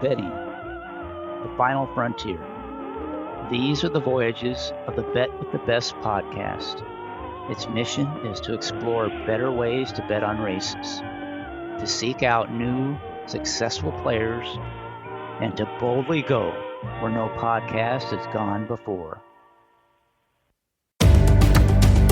betting, the final frontier. These are the voyages of the Bet with the Best podcast. Its mission is to explore better ways to bet on races, to seek out new, successful players, and to boldly go where no podcast has gone before.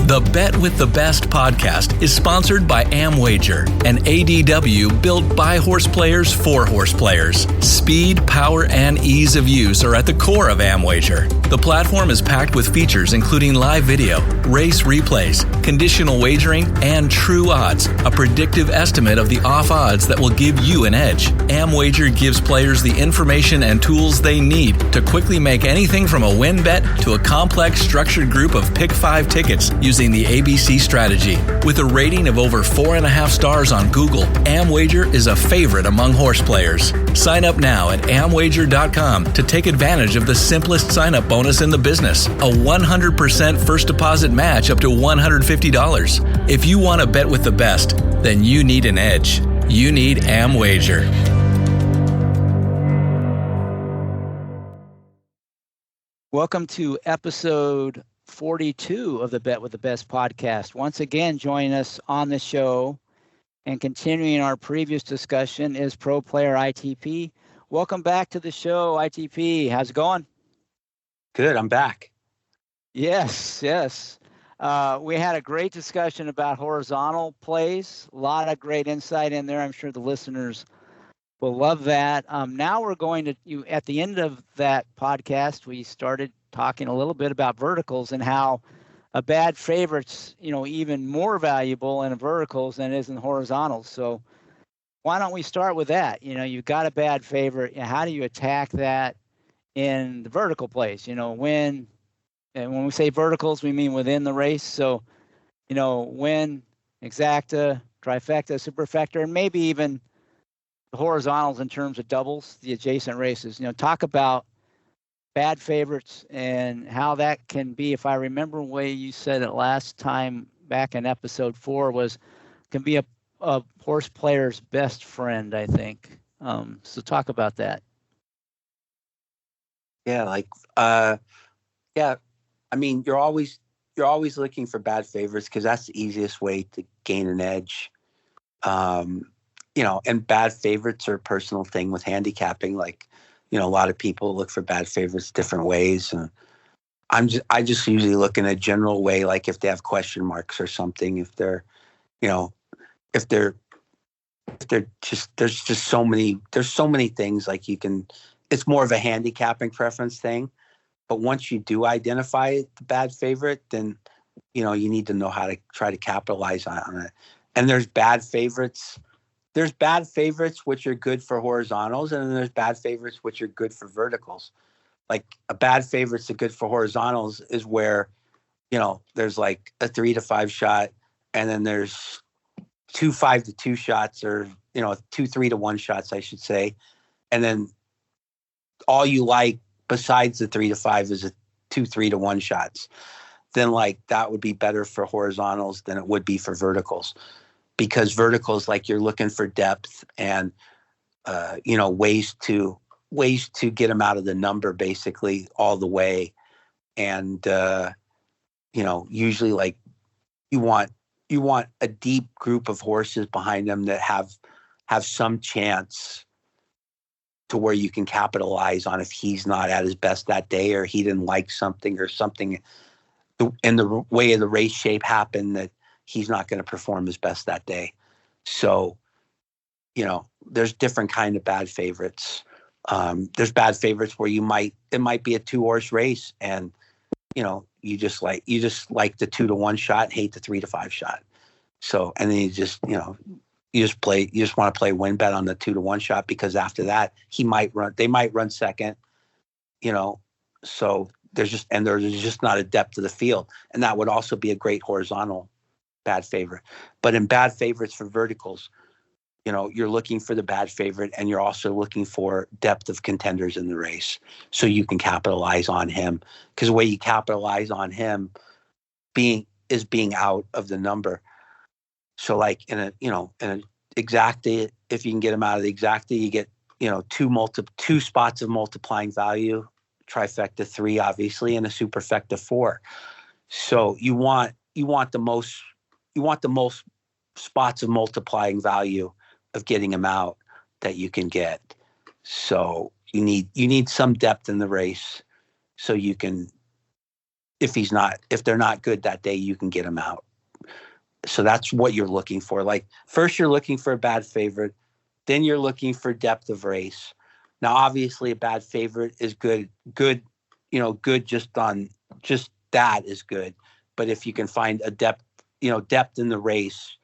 The Bet with the Best podcast is sponsored by Amwager, an ADW built by horse players for horse players. Speed, power, and ease of use are at the core of Amwager. The platform is packed with features including live video, race replays, conditional wagering, and true odds, a predictive estimate of the off odds that will give you an edge. Amwager gives players the information and tools they need to quickly make anything from a win bet to a complex structured group of pick 5 tickets using the ABC strategy. With a rating of over 4.5 stars on Google, Amwager is a favorite among horse players. Sign up now at amwager.com to take advantage of the simplest sign-up bonus in the business, a 100% first deposit match up to $150. If you want to bet with the best, then you need an edge. You need Amwager. Welcome to episode 42 of the Bet with the Best podcast. Once again, joining us on the show and continuing our previous discussion is pro player ITP. Welcome back to the show, ITP. How's it going? Good, I'm back. Yes. We had a great discussion about horizontal plays. A lot of great insight in there. I'm sure the listeners will love that. Now we're going to, at the end of that podcast, we started talking a little bit about verticals and how a bad favorite's, even more valuable in verticals than it is in horizontals. So why don't we start with that? You've got a bad favorite. How do you attack that in the vertical plays? And when we say verticals, we mean within the race. So, win, exacta, trifecta, superfecta, and maybe even the horizontals in terms of doubles, the adjacent races. Talk about bad favorites and how that can be, if I remember the way you said it last time back in episode 4, can be a horse player's best friend, I think. So talk about that. Yeah, I mean, you're always looking for bad favorites because that's the easiest way to gain an edge. And bad favorites are a personal thing with handicapping. A lot of people look for bad favorites different ways. And I just usually look in a general way, like if they have question marks or something, if they're just, there's so many things it's more of a handicapping preference thing. But once you do identify the bad favorite, then, you need to know how to try to capitalize on it. And there's bad favorites. There's bad favorites, which are good for horizontals, and then there's bad favorites, which are good for verticals. Like a bad favorite's good for horizontals is where, there's like a 3 to 5 shot, and then there's 2 5 to 2 shots, or, 2 3 to 1 shots, I should say. And then all you like besides the 3 to 5 is a 2 3 to 1 shots. Then that would be better for horizontals than it would be for verticals. Because verticals, you're looking for depth and, ways to get them out of the number basically all the way. And, usually you want a deep group of horses behind them that have some chance to where you can capitalize on if he's not at his best that day, or he didn't like something, or something in the way of the race shape happened that he's not going to perform his best that day. So, there's different kind of bad favorites. There's bad favorites where it might be a 2-horse race, and, you just like the 2 to 1 shot, hate the 3 to 5 shot. So, and then you just want to play win bet on the 2 to 1 shot, because after that they might run second, so there's just not a depth to the field. And that would also be a great horizontal bad favorite. But in bad favorites for verticals, you're looking for the bad favorite, and you're also looking for depth of contenders in the race, so you can capitalize on him. Because the way you capitalize on him being out of the number. So in an exacta, if you can get him out of the exacta, you get two spots of multiplying value, trifecta 3, obviously, and a superfecta 4. So you want the most spots of multiplying value of getting him out that you can get. So you need some depth in the race, so you can, if they're not good that day, you can get them out. So that's what you're looking for. Like, first you're looking for a bad favorite, then you're looking for depth of race. Now, obviously, a bad favorite is good, good just that is good. But if you can find a depth in the race,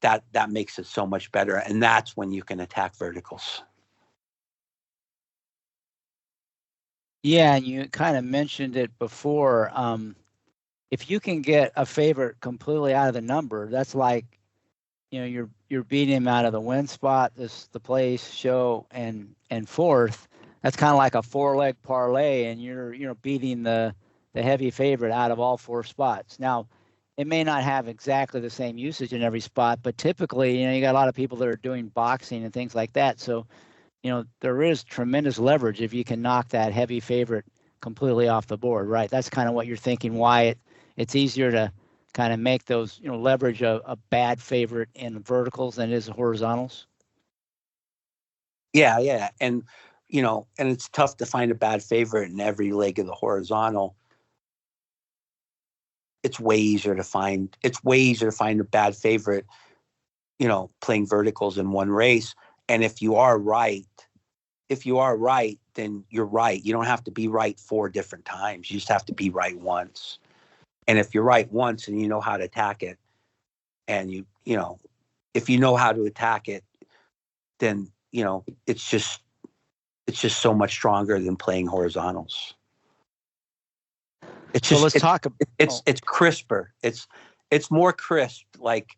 that makes it so much better. And that's when you can attack verticals. Yeah, and you kind of mentioned it before. If you can get a favorite completely out of the number, that's like, you're beating him out of the win spot, the place, show, and fourth. That's kind of like a 4-leg parlay, and you're beating the heavy favorite out of all 4 spots. Now, it may not have exactly the same usage in every spot, but typically, you got a lot of people that are doing boxing and things like that. So, there is tremendous leverage if you can knock that heavy favorite completely off the board, right? That's kind of what you're thinking, why it's easier to kind of make those, leverage a bad favorite in the verticals than it is the horizontals. Yeah. And, and it's tough to find a bad favorite in every leg of the horizontal. It's way easier to find a bad favorite, playing verticals in one race. And if you are right, then you're right. You don't have to be right 4 different times. You just have to be right once. And if you're right once and you know how to attack it, and if you know how to attack it, then, it's just so much stronger than playing horizontals. It's just, it's crisper. It's more crisp. Like,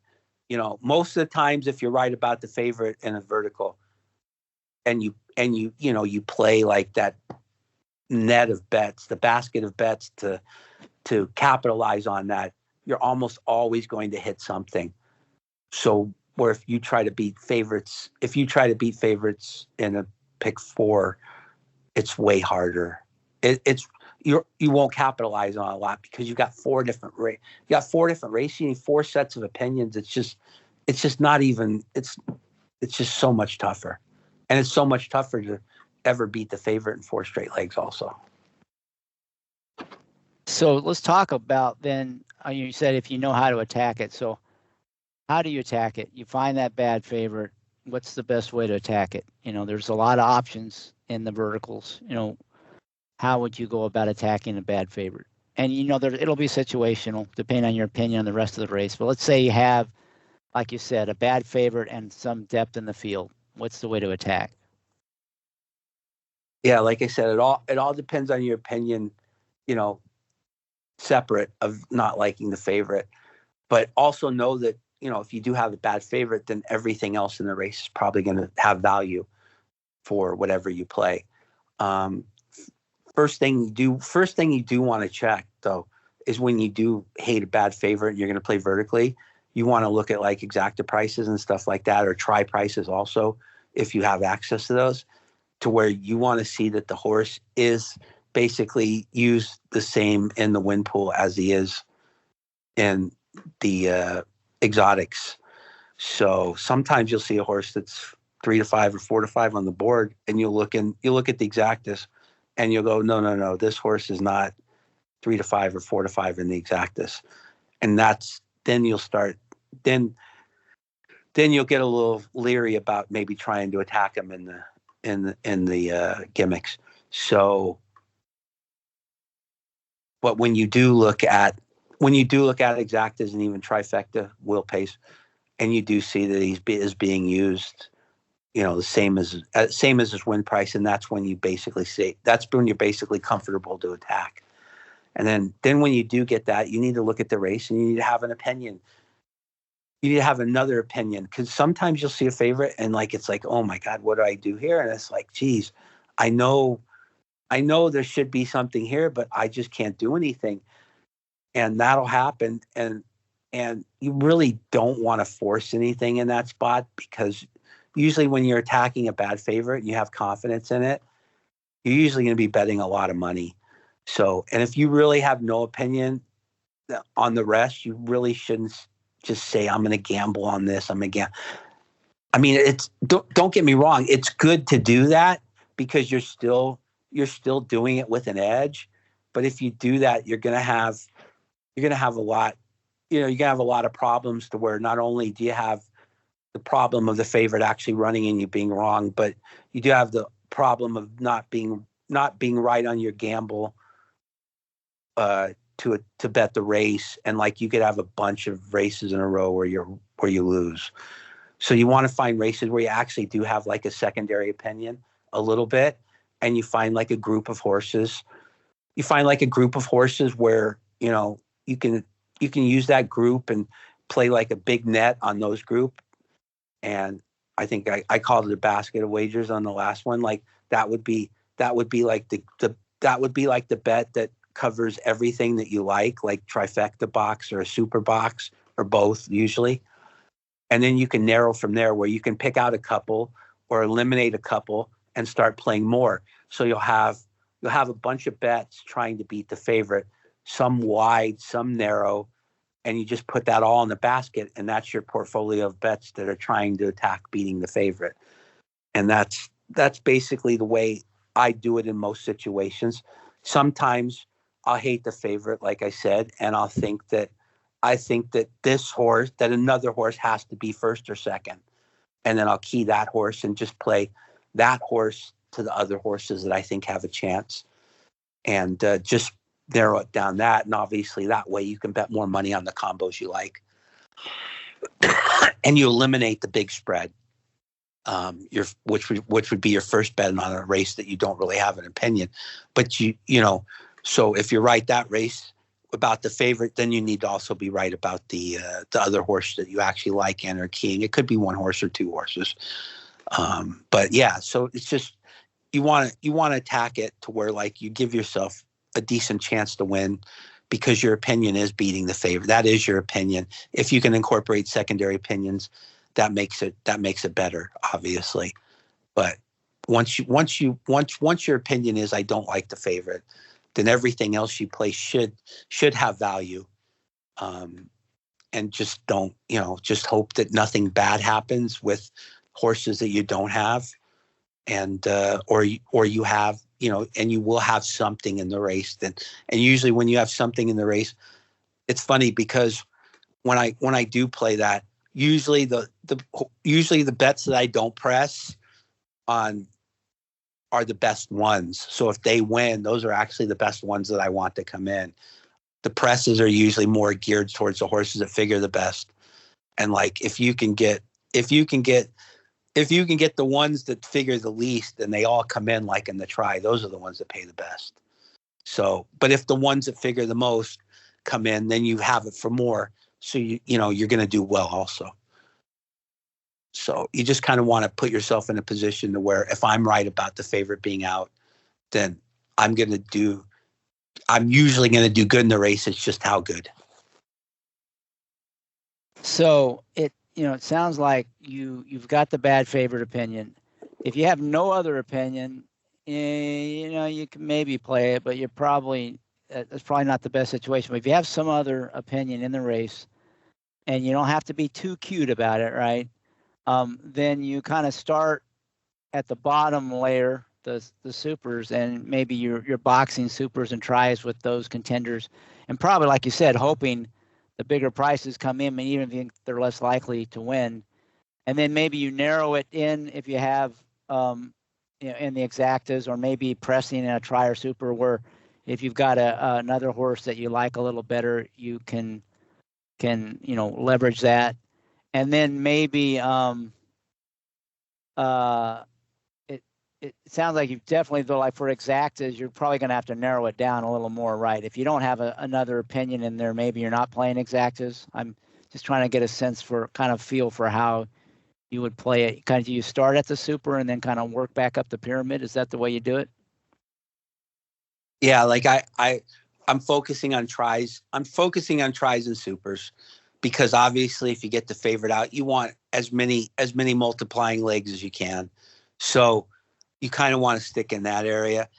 most of the times if you're right about the favorite in a vertical and you play like that net of bets, the basket of bets to capitalize on that, you're almost always going to hit something. So where if you try to beat favorites in a pick 4, it's way harder. You won't capitalize on a lot because you got 4 different races. You need 4 sets of opinions. It's just not even. It's just so much tougher, and it's so much tougher to ever beat the favorite in 4 straight legs. Also. So let's talk about then. You said if you know how to attack it. So how do you attack it? You find that bad favorite. What's the best way to attack it? There's a lot of options in the verticals. How would you go about attacking a bad favorite? And it'll be situational, depending on your opinion on the rest of the race. But let's say you have, like you said, a bad favorite and some depth in the field. What's the way to attack? Yeah, like I said, it all depends on your opinion. Separate of not liking the favorite, but also know that if you do have a bad favorite, then everything else in the race is probably going to have value for whatever you play. First thing you do want to check though is when you do hate a bad favorite and you're going to play vertically, you want to look at like exacta prices and stuff like that, or try prices also if you have access to those, to where you want to see that the horse is basically used the same in the win pool as he is in the exotics. So sometimes you'll see a horse that's 3 to 5 or 4 to 5 on the board, and you'll look at the exactas and you'll go, no, this horse is not 3 to 5 or 4 to 5 in the exactas. And then you'll get a little leery about maybe trying to attack him in the gimmicks. So, but when you do look at exactas and even trifecta will pace, and you do see that he is being used, the same as his win price, and that's when you're basically comfortable to attack. And then when you do get that, you need to look at the race and you need to have an opinion. You need to have another opinion, because sometimes you'll see a favorite and it's like, oh my God, what do I do here? And it's like, geez, I know there should be something here, but I just can't do anything. And that'll happen. And you really don't want to force anything in that spot, because usually when you're attacking a bad favorite and you have confidence in it, you're usually going to be betting a lot of money. So, and if you really have no opinion on the rest, you really shouldn't just say, I'm going to gamble on this. I'm going to gamble. I mean, don't get me wrong. It's good to do that because you're still doing it with an edge. But if you do that, you're going to have a lot, you're going to have a lot of problems to where not only do you have the problem of the favorite actually running and you being wrong, but you do have the problem of not being right on your gamble to bet the race, and like you could have a bunch of races in a row where you lose. So you want to find races where you actually do have like a secondary opinion a little bit, and you find like a group of horses. You find like a group of horses where you can use that group and play like a big net on those group. And I think I called it a basket of wagers on the last one. Like that would be like the bet that covers everything that you like trifecta box or a super box or both usually. And then you can narrow from there where you can pick out a couple or eliminate a couple and start playing more. So you'll have a bunch of bets trying to beat the favorite, some wide, some narrow, and you just put that all in the basket, and that's your portfolio of bets that are trying to attack beating the favorite. And that's basically the way I do it in most situations. Sometimes I'll hate the favorite, like I said, and I think that another horse has to be first or second. And then I'll key that horse and just play that horse to the other horses that I think have a chance, and just narrow it down that. And obviously that way you can bet more money on the combos you like. And you eliminate the big spread, which would be your first bet on a race that you don't really have an opinion. But so if you're right that race about the favorite, then you need to also be right about the other horse that you actually like and are keying. It could be one horse or two horses. But yeah, so it's just you want to attack it to where like you give yourself a decent chance to win because your opinion is beating the favorite. That is your opinion. If you can incorporate secondary opinions, that makes it better, obviously. But once your opinion is I don't like the favorite, then everything else you play should have value. And just don't, just hope that nothing bad happens with horses that you don't have, and or you have, and you will have something in the race. And usually when you have something in the race, it's funny because when I do play that, usually the bets that I don't press on are the best ones. So if they win, those are actually the best ones that I want to come in. The presses are usually more geared towards the horses that figure the best. And like if you can get the ones that figure the least and they all come in like in the try, those are the ones that pay the best. So, but if the ones that figure the most come in, then you have it for more. So you're going to do well also. So you just kind of want to put yourself in a position to where if I'm right about the favorite being out, then I'm usually going to do good in the race. It's just how good. So it sounds like you've got the bad favorite opinion. If you have no other opinion, you can maybe play it, but that's probably not the best situation. But if you have some other opinion in the race, and you don't have to be too cute about it, right? Then you kind of start at the bottom layer, the supers, and maybe you're boxing supers and tries with those contenders, and probably, like you said, hoping the bigger prices come in, and even if they're less likely to win. And then maybe you narrow it in if you have, in the exactas, or maybe pressing in a try or super, where if you've got another horse that you like a little better, you can leverage that. And then maybe it sounds like you've definitely, though, like for exactas, you're probably going to have to narrow it down a little more, right? If you don't have another opinion in there, maybe you're not playing exactas. I'm just trying to get a sense for kind of feel for how you would play it. Kind of, you start at the super and then kind of work back up the pyramid. Is that the way you do it? Yeah, like I'm focusing on tries. I'm focusing on tries and supers because obviously if you get the favorite out, you want as many multiplying legs as you can. So you kind of want to stick in that area.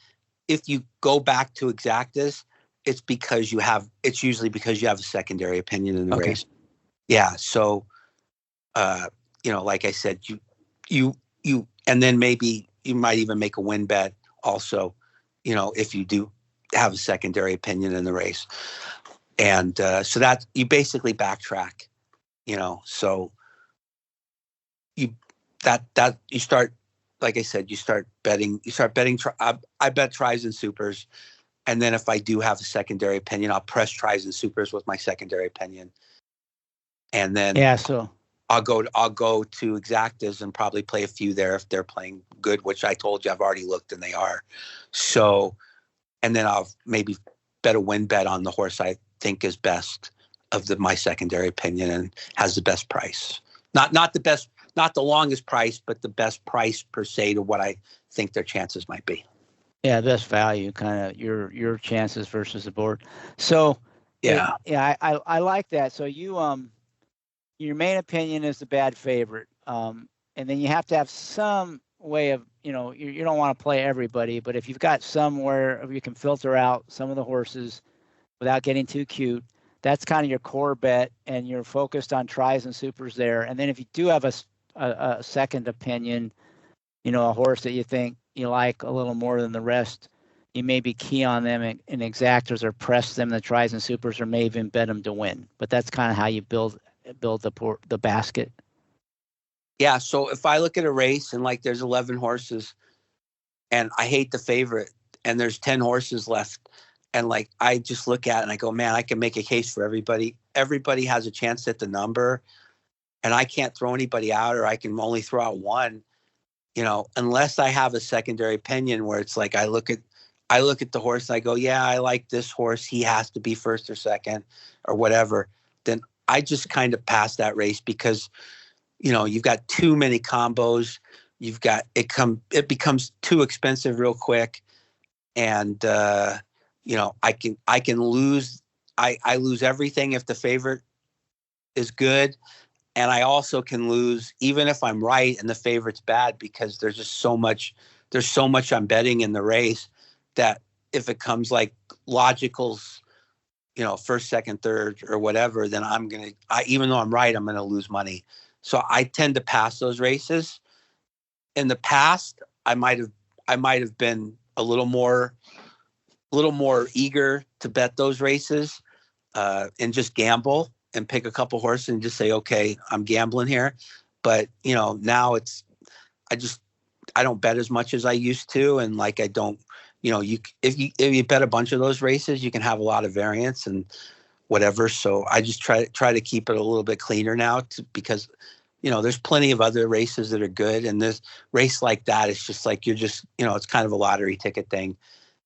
If you go back to exactas, it's usually because you have a secondary opinion in the race. Yeah. So, like I said, you, and then maybe you might even make a win bet also, if you do have a secondary opinion in the race. And so that you basically backtrack, so you start, like I said, you start betting. I bet tries and supers. And then if I do have a secondary opinion, I'll press tries and supers with my secondary opinion. And then I'll go to exactas and probably play a few there if they're playing good, which I told you I've already looked and they are. So, and then I'll maybe bet a win bet on the horse I think is best of my secondary opinion and has the best price. Not the best, not the longest price, but the best price per se to what I think their chances might be. Yeah, best value, kind of your chances versus the board. So I like that. So you your main opinion is the bad favorite, and then you have to have some way of you don't want to play everybody, but if you've got somewhere you can filter out some of the horses without getting too cute, that's kind of your core bet, and you're focused on tries and supers there. And then if you do have a second opinion, a horse that you think you like a little more than the rest, you maybe key on them in exactas or press them in the tries and supers, or may even bet them to win. But that's kind of how you build the basket. Yeah. So if I look at a race and like there's 11 horses and I hate the favorite and there's 10 horses left, and like I just look at it and I go, man, I can make a case for everybody. Everybody has a chance at the number, and I can't throw anybody out, or I can only throw out one. Unless I have a secondary opinion where it's like I look at the horse and I go, yeah, I like this horse. He has to be first or second or whatever. Then I just kind of pass that race because, you've got too many combos. It becomes too expensive real quick. And, I can lose. I lose everything if the favorite is good. And I also can lose even if I'm right and the favorite's bad, because there's just so much I'm betting in the race that if it comes like logicals, first, second, third, or whatever, then even though I'm right, I'm going to lose money. So I tend to pass those races. In the past, I might have been a little more eager to bet those races and just gamble and pick a couple horses and just say, okay, I'm gambling here. But, now I don't bet as much as I used to. And like, I don't, if you bet a bunch of those races, you can have a lot of variance and whatever. So I just try to keep it a little bit cleaner now because, there's plenty of other races that are good. And this race like that, it's just like, you're just, it's kind of a lottery ticket thing.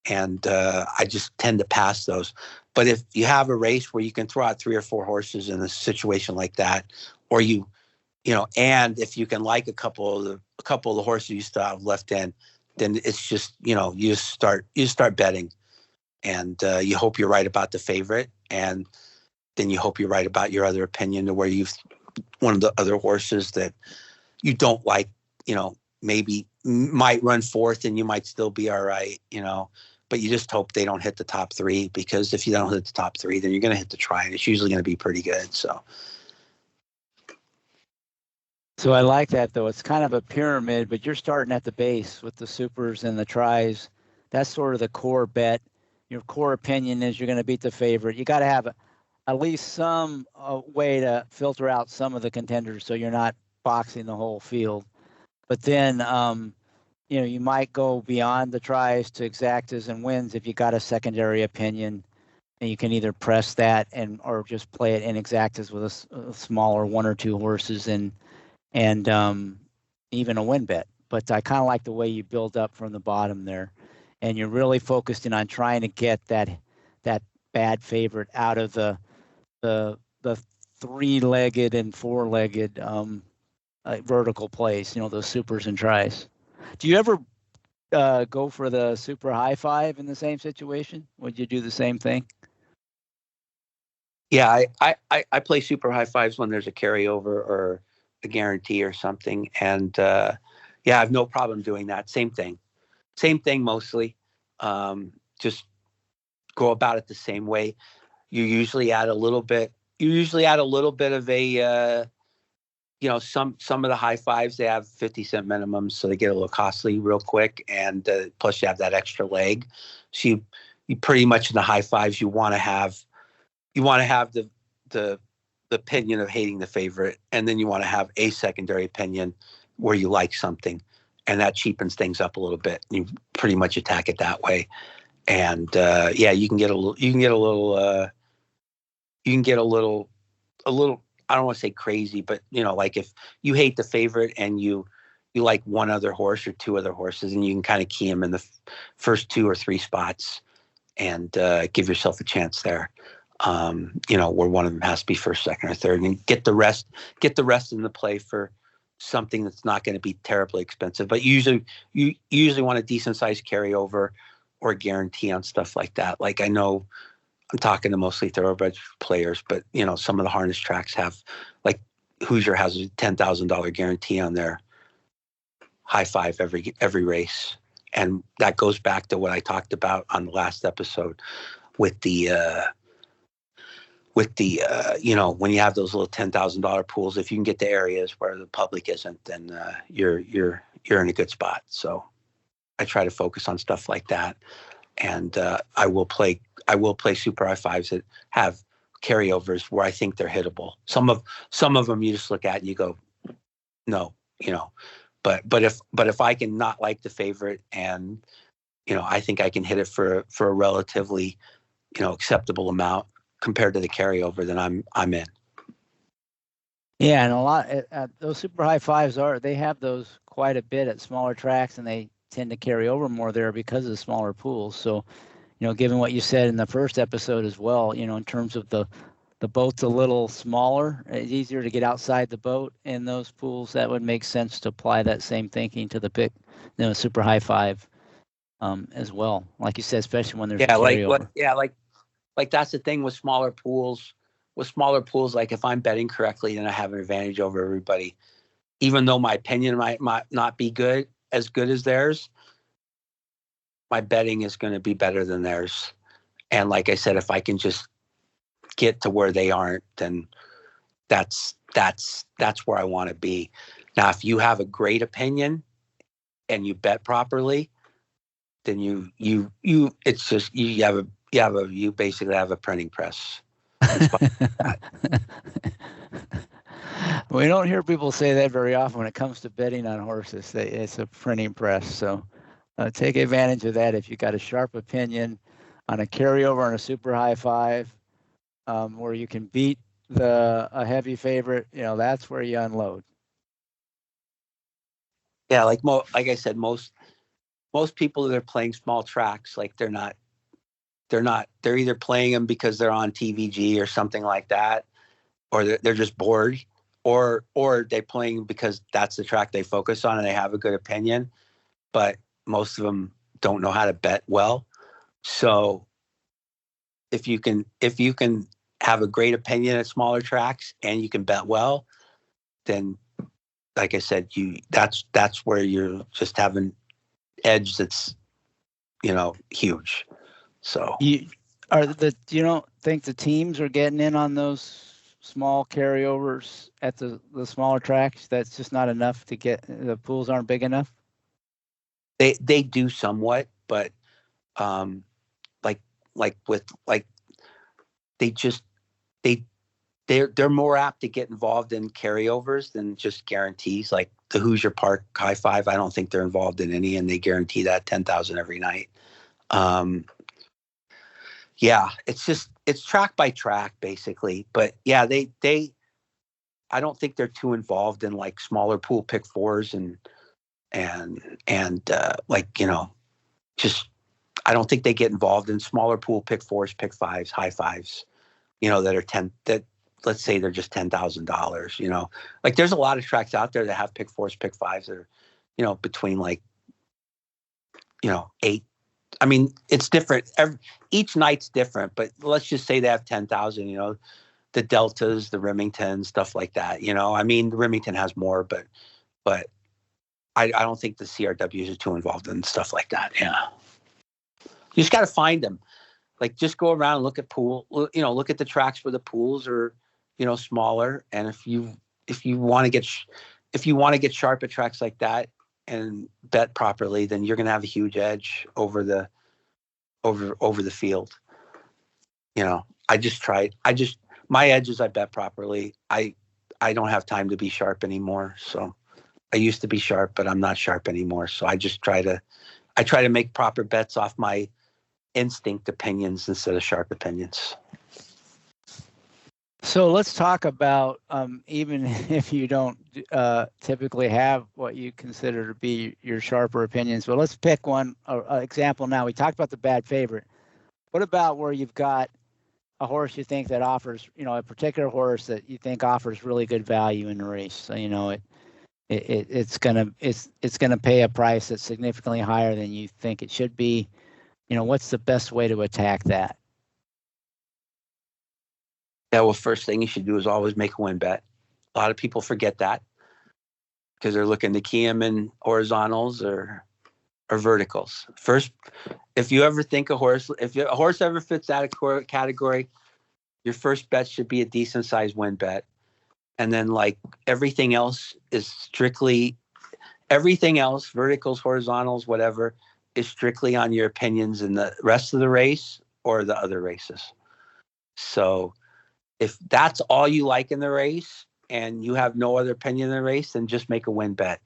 And I just tend to pass those. But if you have a race where you can throw out 3 or 4 horses in a situation like that, or and if you can like a couple of the horses you still have left in, then it's just, you start betting, and you hope you're right about the favorite, and then you hope you're right about your other opinion to where one of the other horses that you don't like, maybe might run fourth and you might still be all right, but you just hope they don't hit the top 3, because if you don't hit the top 3, then you're going to hit the try, and it's usually going to be pretty good. So I like that, though. It's kind of a pyramid, but you're starting at the base with the supers and the tries. That's sort of the core bet. Your core opinion is you're going to beat the favorite. You got to have at least some way to filter out some of the contenders so you're not boxing the whole field. But then you might go beyond the tries to exactas and wins if you got a secondary opinion, and you can either press that or just play it in exactas with a smaller 1 or 2 horses and even a win bet. But I kind of like the way you build up from the bottom there, and you're really focusing on trying to get that bad favorite out of the 3-legged and 4-legged vertical plays, those supers and tries. Do you ever go for the super high 5 in the same situation? Would you do the same thing? Yeah, I play super high 5s when there's a carryover, or a guarantee or something. And yeah, I have no problem doing that. Same thing mostly. Just go about it the same way. You usually add a little bit of a some of the high fives, they have 50-cent minimums, so they get a little costly real quick. And plus you have that extra leg. So you pretty much in the high fives, you want to have the opinion of hating the favorite, and then you want to have a secondary opinion where you like something, and that cheapens things up a little bit. You pretty much attack it that way. And yeah, you can get a little I don't want to say crazy, but like if you hate the favorite and you like one other horse or two other horses, and you can kind of key them in the first 2 or 3 spots and give yourself a chance there. Where one of them has to be first, second, or third, and get the rest in the play for something that's not going to be terribly expensive. But you usually want a decent sized carryover or guarantee on stuff like that. Like, I know I'm talking to mostly thoroughbred players, but some of the harness tracks have, like Hoosier has a $10,000 guarantee on their high five every race. And that goes back to what I talked about on the last episode with the when you have those little $10,000 pools, if you can get to areas where the public isn't, then you're in a good spot. So I try to focus on stuff like that. And I will play super high fives that have carryovers where I think they're hittable. Some of them you just look at and you go, no, but if I can not like the favorite and I think I can hit it for a relatively acceptable amount compared to the carryover, then I'm in. Yeah, and a lot those super high fives they have those quite a bit at smaller tracks, and they tend to carry over more there because of the smaller pools. So, given what you said in the first episode as well, in terms of the boat's a little smaller, it's easier to get outside the boat in those pools. That would make sense to apply that same thinking to the super high five as well. Like you said, especially when there's a carryover. Like that's the thing with smaller pools. With smaller pools, like if I'm betting correctly, then I have an advantage over everybody. Even though my opinion might not be as good as theirs, my betting is going to be better than theirs. And like I said, if I can just get to where they aren't, then that's where I want to be. Now, if you have a great opinion and you bet properly, then you basically have a printing press. We don't hear people say that very often when it comes to betting on horses. It's a printing press. So take advantage of that. If you got a sharp opinion on a carryover on a super high five, where you can beat a heavy favorite, that's where you unload. Yeah, like I said, most people that are playing small tracks, like they're either playing them because they're on TVG or something like that, or they're just bored, or they're playing because that's the track they focus on and they have a good opinion, but most of them don't know how to bet well. So if you can have a great opinion at smaller tracks and you can bet well, then like I said, that's where you're just having edge that's huge. So you don't think the teams are getting in on those small carryovers at the smaller tracks? That's just not enough to get, the pools aren't big enough? They do somewhat, but they're more apt to get involved in carryovers than just guarantees. Like the Hoosier Park high five, I don't think they're involved in any, and they guarantee that 10,000 every night. Yeah, it's track by track basically, but yeah, I don't think they're too involved in like smaller pool pick fours and just, I don't think they get involved in smaller pool pick fours, pick fives, high fives, that let's say they're just $10,000, like there's a lot of tracks out there that have pick fours, pick fives that are, between like, 8. I mean, it's different. Each night's different, but let's just say they have 10,000, the Deltas, the Remington, stuff like that. I mean, the Remington has more, but I don't think the CRWs are too involved in stuff like that. Yeah. You just got to find them. Like, just go around and look at look at the tracks where the pools are, smaller. And if you want to get sharp at tracks like that and bet properly, then you're going to have a huge edge over the field. My edge is I bet properly. I don't have time to be sharp anymore. So I used to be sharp, but I'm not sharp anymore. So I try to make proper bets off my instinct opinions instead of sharp opinions. So let's talk about, even if you don't typically have what you consider to be your sharper opinions, but let's pick one example now. We talked about the bad favorite. What about where you've got a horse you think that offers, a particular horse that you think offers really good value in the race? So, it's gonna pay a price that's significantly higher than you think it should be. What's the best way to attack that? Yeah, well, first thing you should do is always make a win bet. A lot of people forget that because they're looking to key them in horizontals or verticals. First, if you ever think if a horse ever fits that category, your first bet should be a decent sized win bet. And then, like, everything else, verticals, horizontals, whatever, is strictly on your opinions in the rest of the race or the other races. So if that's all you like in the race and you have no other opinion in the race, then just make a win bet.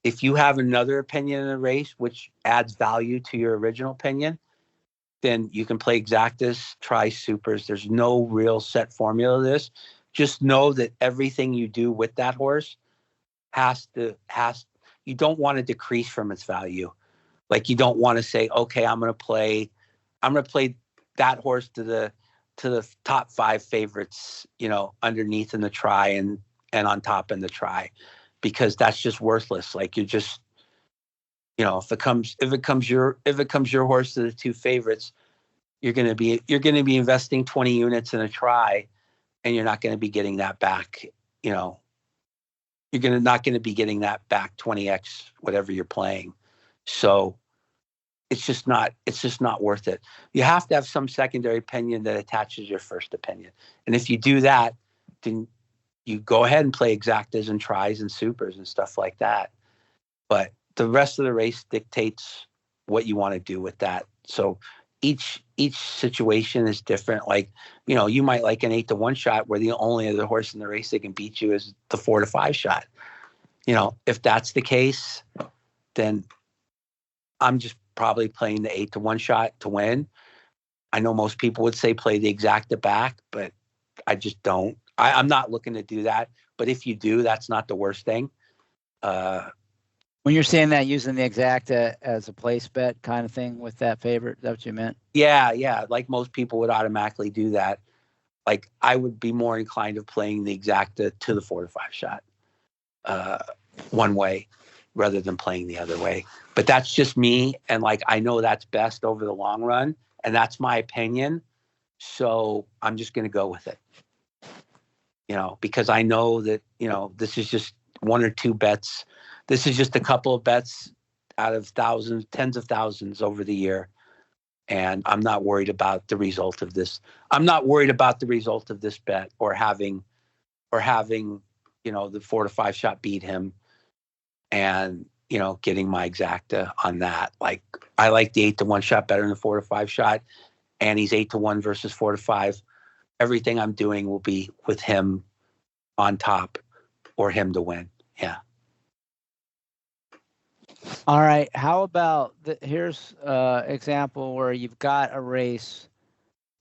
If you have another opinion in the race, which adds value to your original opinion, then you can play exactas, try supers. There's no real set formula to this. Just know that everything you do with that horse you don't want to decrease from its value. Like, you don't want to say, okay, I'm going to play that horse to the top 5 favorites, underneath in the try and on top in the try, because that's just worthless. Like, you're just, if it comes your horse to the 2 favorites, you're going to be investing 20 units in a try, and you're not going to be getting that back. You're not going to be getting that back 20x whatever you're playing. So it's just not worth it. You have to have some secondary opinion that attaches your first opinion. And if you do that, then you go ahead and play exactas and tries and supers and stuff like that. But the rest of the race dictates what you want to do with that. So each situation is different. Like, you might like an 8-1 shot where the only other horse in the race that can beat you is the 4-5 shot. If that's the case, then I'm just probably playing the 8-1 shot to win. I know most people would say play the exacta back, but I just don't. I'm not looking to do that. But if you do, that's not the worst thing. When you're saying that, using the exacta as a place bet kind of thing with that favorite, is that what you meant? Yeah. Like, most people would automatically do that. Like, I would be more inclined of playing the exacta to the 4-5 shot one way rather than playing the other way. But that's just me. And, like, I know that's best over the long run, and that's my opinion. So I'm just going to go with it, because I know that, this is just 1 or 2 bets. This is just a couple of bets out of thousands, tens of thousands over the year. And I'm not worried about the result of this. I'm not worried about the result of this bet or having, the 4-5 shot beat him and, getting my exacta on that. Like, I like the 8-1 shot better than the 4-5 shot. And he's 8-1 versus 4-5. Everything I'm doing will be with him on top or him to win. Yeah. All right. How about here's example where you've got a race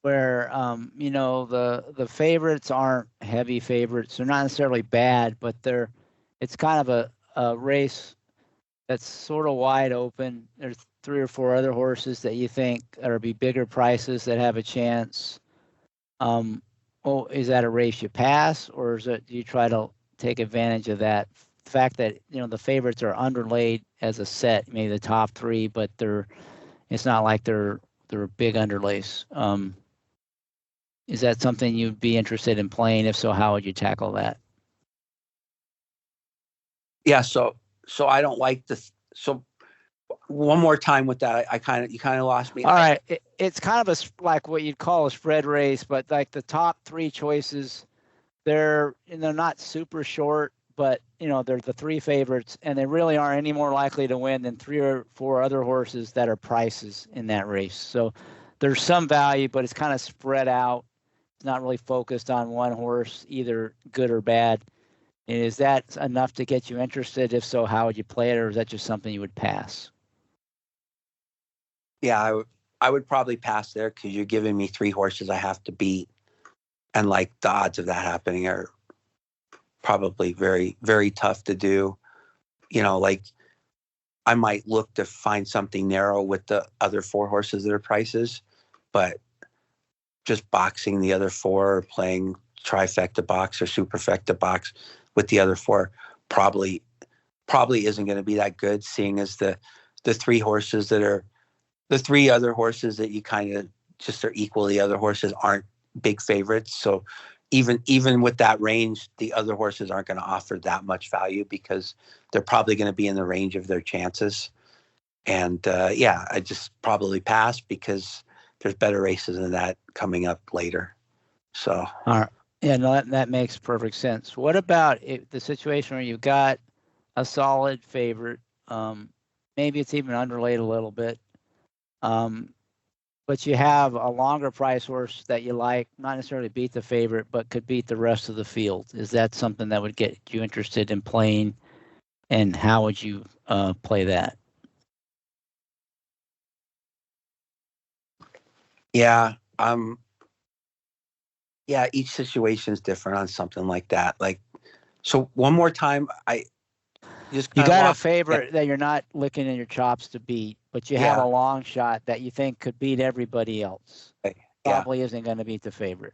where the favorites aren't heavy favorites. They're not necessarily bad, but it's kind of a race that's sort of wide open. There's 3 or 4 other horses that you think are be bigger prices that have a chance. Is that a race you pass, or do you try to take advantage of that fact that the favorites are underlaid as a set, maybe the top 3, but it's not like they're big underlays. Is that something you'd be interested in playing? If so, how would you tackle that? Yeah, so I don't like this. So one more time with that, you kind of lost me. All right, it's kind of like what you'd call a spread race, but like the top three choices, they're not super short, but they're the three favorites, and they really aren't any more likely to win than 3 or 4 other horses that are prices in that race. So there's some value, but it's kind of spread out. It's not really focused on one horse, either good or bad. And is that enough to get you interested? If so, how would you play it, or is that just something you would pass? Yeah, I would probably pass there because you're giving me 3 horses I have to beat, and like the odds of that happening are probably very, very tough to do. Like I might look to find something narrow with the other 4 horses that are prices, but just boxing the other 4 or playing trifecta box or superfecta box with the other 4 probably isn't going to be that good, seeing as the 3 horses that are the 3 other horses that you kind of just are equal to the other horses aren't big favorites. So even with that range, the other horses aren't going to offer that much value because they're probably going to be in the range of their chances. And I just probably pass because there's better races than that coming up later. So. All right. Yeah, no, that makes perfect sense. What about the situation where you've got a solid favorite? Maybe it's even underlaid a little bit. But you have a longer price horse that you like, not necessarily beat the favorite, but could beat the rest of the field. Is that something that would get you interested in playing? And how would you play that? Yeah. Each situation is different on something like that. Like, so one more time, you got a favorite that you're not licking in your chops to beat, but you have a long shot that you think could beat everybody else. Probably isn't going to beat the favorite.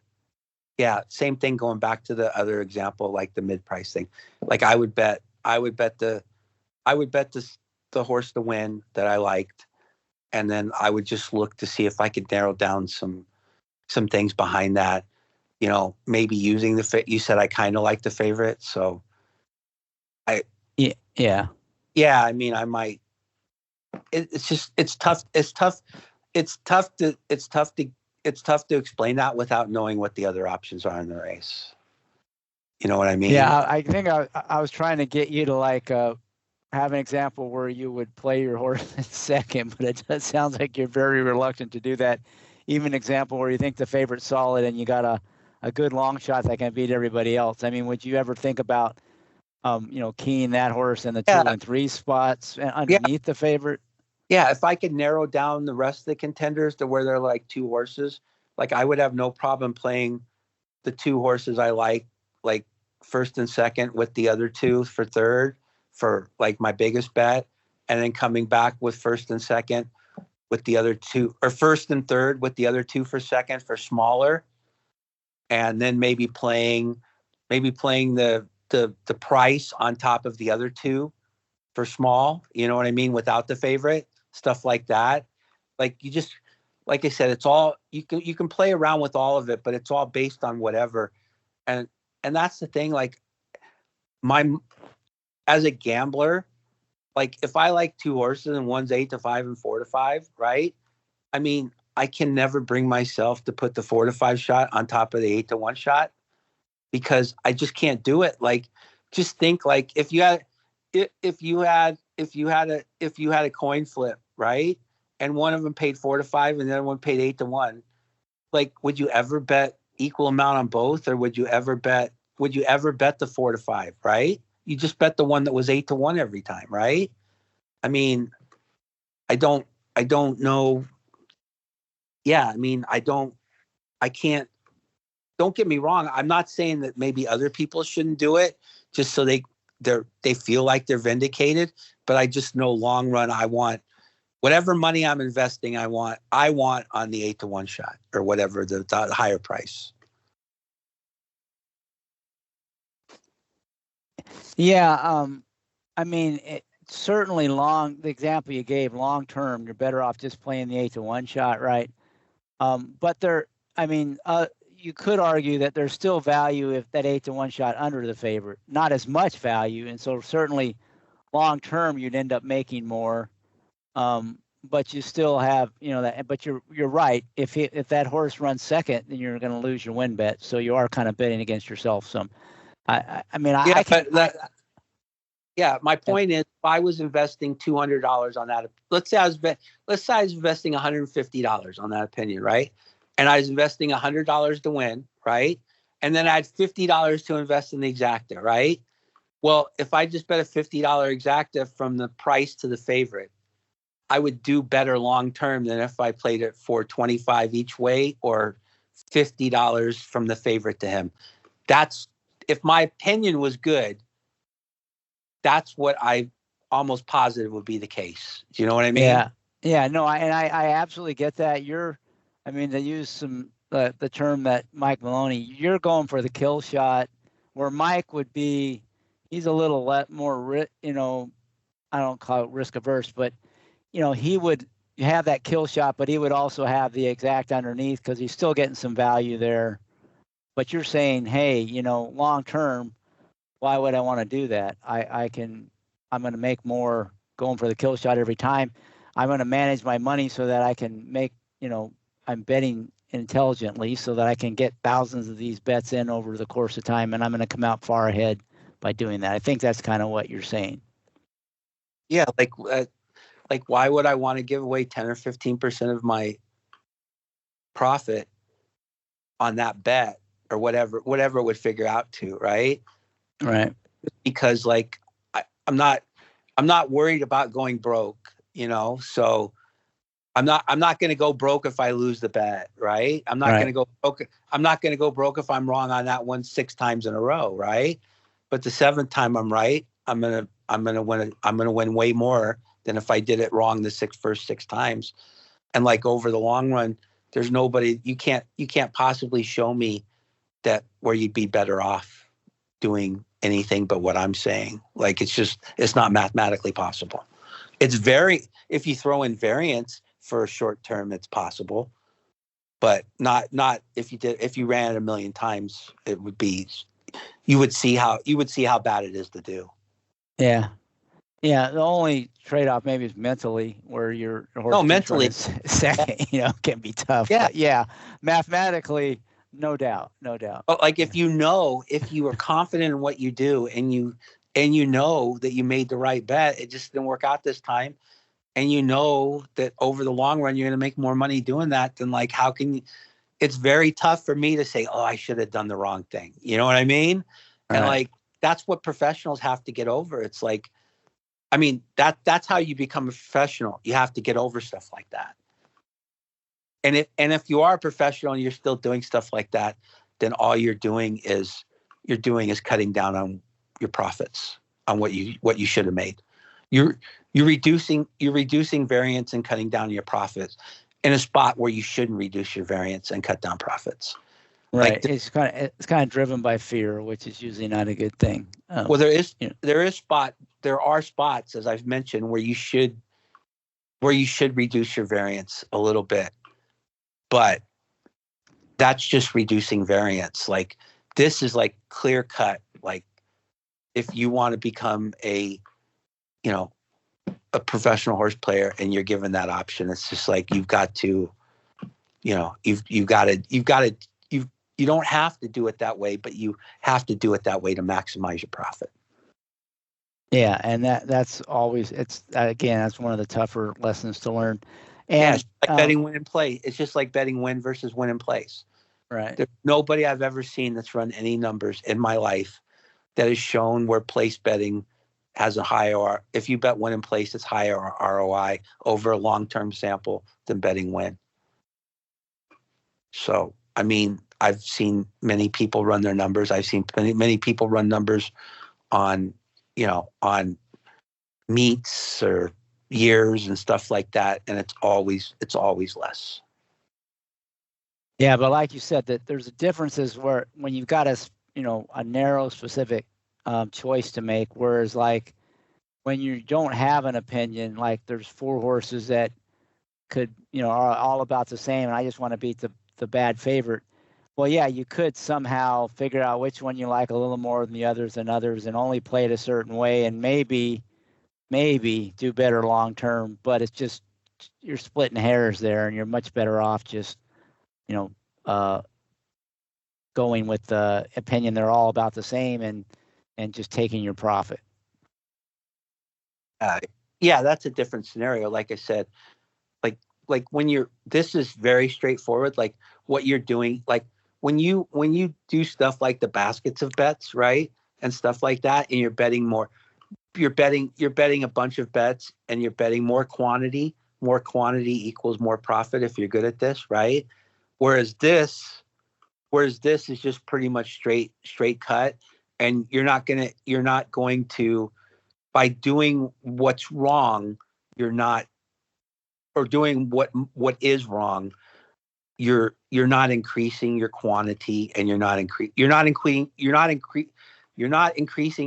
Yeah, same thing going back to the other example, like the mid-price thing. Like I would bet the horse to win that I liked, and then I would just look to see if I could narrow down some things behind that. Maybe using you said I kind of like the favorite, so yeah. I mean, I might. It's tough to explain that without knowing what the other options are in the race. You know what I mean? Yeah, I think I was trying to get you to like have an example where you would play your horse in second, but it does sound like you're very reluctant to do that. Even an example where you think the favorite's solid and you got a good long shot that can beat everybody else. I mean, would you ever think about keying that horse in the 2 and 3 spots underneath the favorite? Yeah, if I could narrow down the rest of the contenders to where they're like 2 horses, like I would have no problem playing the 2 horses I like first and second with the other 2 for third for like my biggest bet, and then coming back with first and second with the other 2, or first and third with the other 2 for second for smaller, and then maybe playing the price on top of the other 2 for small, you know what I mean, without the favorite, stuff like that. Like you just, like I said, it's all you can play around with all of it, but it's all based on whatever. And that's the thing, like as a gambler, like if I like 2 horses and one's 8-5 and 4-5, right? I mean, I can never bring myself to put the 4-5 shot on top of the 8-1 shot because I just can't do it. Like, just think, like if you had a coin flip, right? And one of them paid 4-5 and the other one paid 8-1. Like, would you ever bet equal amount on both, or would you ever bet the 4-5, right? You just bet the one that was 8-1 every time, right? I mean, I don't know. Yeah, I mean, I can't. Don't get me wrong. I'm not saying that maybe other people shouldn't do it just so they feel like they're vindicated, but I just know long run, I want whatever money I'm investing, I want on the 8-1 shot or whatever the higher price. Yeah, I mean, certainly the example you gave, long term, you're better off just playing the 8-1 shot, right? But you could argue that there's still value if that 8-1 shot under the favorite, not as much value, and so certainly long term you'd end up making more. But you still have, that. But you're right. If that horse runs second, then you're going to lose your win bet. So you are kind of betting against yourself. Some. My point is, if I was investing $200 on that, let's say I was investing $150 on that opinion, right? And I was investing $100 to win, right? And then I had $50 to invest in the exacta, right? Well, if I just bet a $50 exacta from the price to the favorite, I would do better long term than if I played it for $25 each way or $50 from the favorite to him. That's, if my opinion was good, that's what I almost positive would be the case. Do you know what I mean? Yeah. No, I absolutely get that. To use the term that Mike Maloney, you're going for the kill shot, where Mike would be, he's a little more, I don't call it risk averse, but he would have that kill shot, but he would also have the exact underneath because he's still getting some value there. But you're saying, hey, long term, why would I want to do that? I'm going to make more going for the kill shot every time. I'm going to manage my money so that I can make, I'm betting intelligently so that I can get thousands of these bets in over the course of time, and I'm going to come out far ahead by doing that. I think that's kind of what you're saying. Yeah, like why would I want to give away 10 or 15% of my profit on that bet or whatever it would figure out to, right? Right. Because I'm not worried about going broke, so I'm not going to go broke if I lose the bet, right? I'm not going to go broke. I'm not going to go broke if I'm wrong on that one 6 times in a row, right? But the 7th time I'm right, I'm going to win way more than if I did it wrong the first 6 times. And over the long run, there's nobody, you can't possibly show me that where you'd be better off doing anything but what I'm saying. It's not mathematically possible. If you throw in variance for a short term, it's possible, but not if you ran it 1 million times, you would see how bad it is to do. Yeah. Yeah, the only trade-off maybe is mentally, where your horse mentally second, can be tough. Yeah, but yeah, mathematically, no doubt. But if you were confident in what you do, and you that you made the right bet, it just didn't work out this time, and that over the long run you're going to make more money doing that, then how can you? It's very tough for me to say, oh, I should have done the wrong thing. You know what I mean? Right. And that's what professionals have to get over. It's that's how you become a professional. You have to get over stuff like that. And if you are a professional and you're still doing stuff like that, then all you're doing is cutting down on your profits, on what you should have made. You're reducing variance and cutting down your profits in a spot where you shouldn't reduce your variance and cut down profits. Right. It's kind of driven by fear, which is usually not a good thing. Well, there are spots, as I've mentioned, where you should reduce your variance a little bit, but that's just reducing variance. This is clear cut. If you want to become a professional horse player and you're given that option, it's just you've got to, you don't have to do it that way, but you have to do it that way to maximize your profit. Yeah, and that's always, that's one of the tougher lessons to learn. And it's betting win and play. It's just like betting win versus win and place. Right. There's nobody I've ever seen that's run any numbers in my life that has shown where place betting has a higher, if you bet win and place, it's higher ROI over a long-term sample than betting win. So, I've seen many people run their numbers. I've seen many people run numbers on meets or years and stuff like that, and it's always less. Yeah, but like you said, that there's differences where when you've got a narrow specific choice to make, whereas when you don't have an opinion, there's 4 horses that could are all about the same, and I just want to beat the bad favorite. well, yeah, you could somehow figure out which one you like a little more than the others and only play it a certain way, and maybe do better long term. But it's just you're splitting hairs there, and you're much better off just going with the opinion they're all about the same and just taking your profit. Yeah, that's a different scenario. Like I said, like when this is very straightforward. Like what you're doing, like when you do stuff like the baskets of bets, right, and stuff like that, and you're betting more, you're betting a bunch of bets, and you're betting more quantity. More quantity equals more profit if you're good at this, right? Whereas this is just pretty much straight cut, and you're not going to, by doing what's wrong, you're not, or doing what is wrong, you're not increasing your quantity, and you're not increasing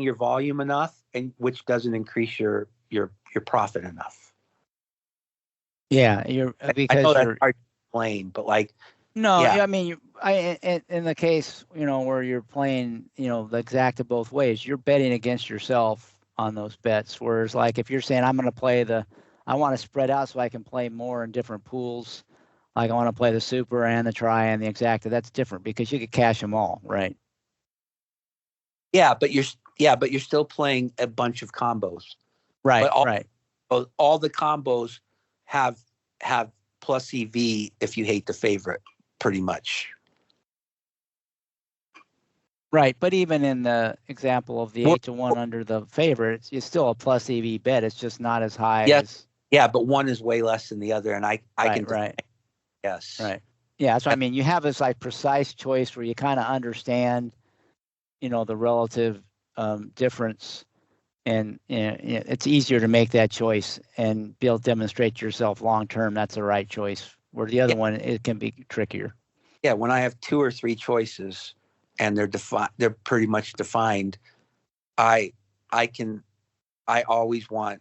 your volume enough, and which doesn't increase your profit enough. Yeah, because I know you're that's hard to explain, but like, no, yeah. I mean, in the case, where you're playing, the exacta both ways, you're betting against yourself on those bets. Whereas, like, if you're saying I'm going to play I want to spread out so I can play more in different pools. Like I want to play the super and the try and the exacta. That's different because you could cash them all, right? Yeah, but you're still playing a bunch of combos. Right, but right. All the combos have plus EV if you hate the favorite, pretty much. Right, but even in the example of the 8-1 under the favorite, it's still a plus EV bet. It's just not as high as. Yeah, but one is way less than the other, and I can. Right. Yes. Right. Yeah, that's what I mean. You have this like precise choice where you kind of understand, the relative difference, and it's easier to make that choice and be able to demonstrate to yourself long term that's the right choice. Where the other one, it can be trickier. Yeah, when I have 2 or 3 choices and they're pretty much defined, I always want,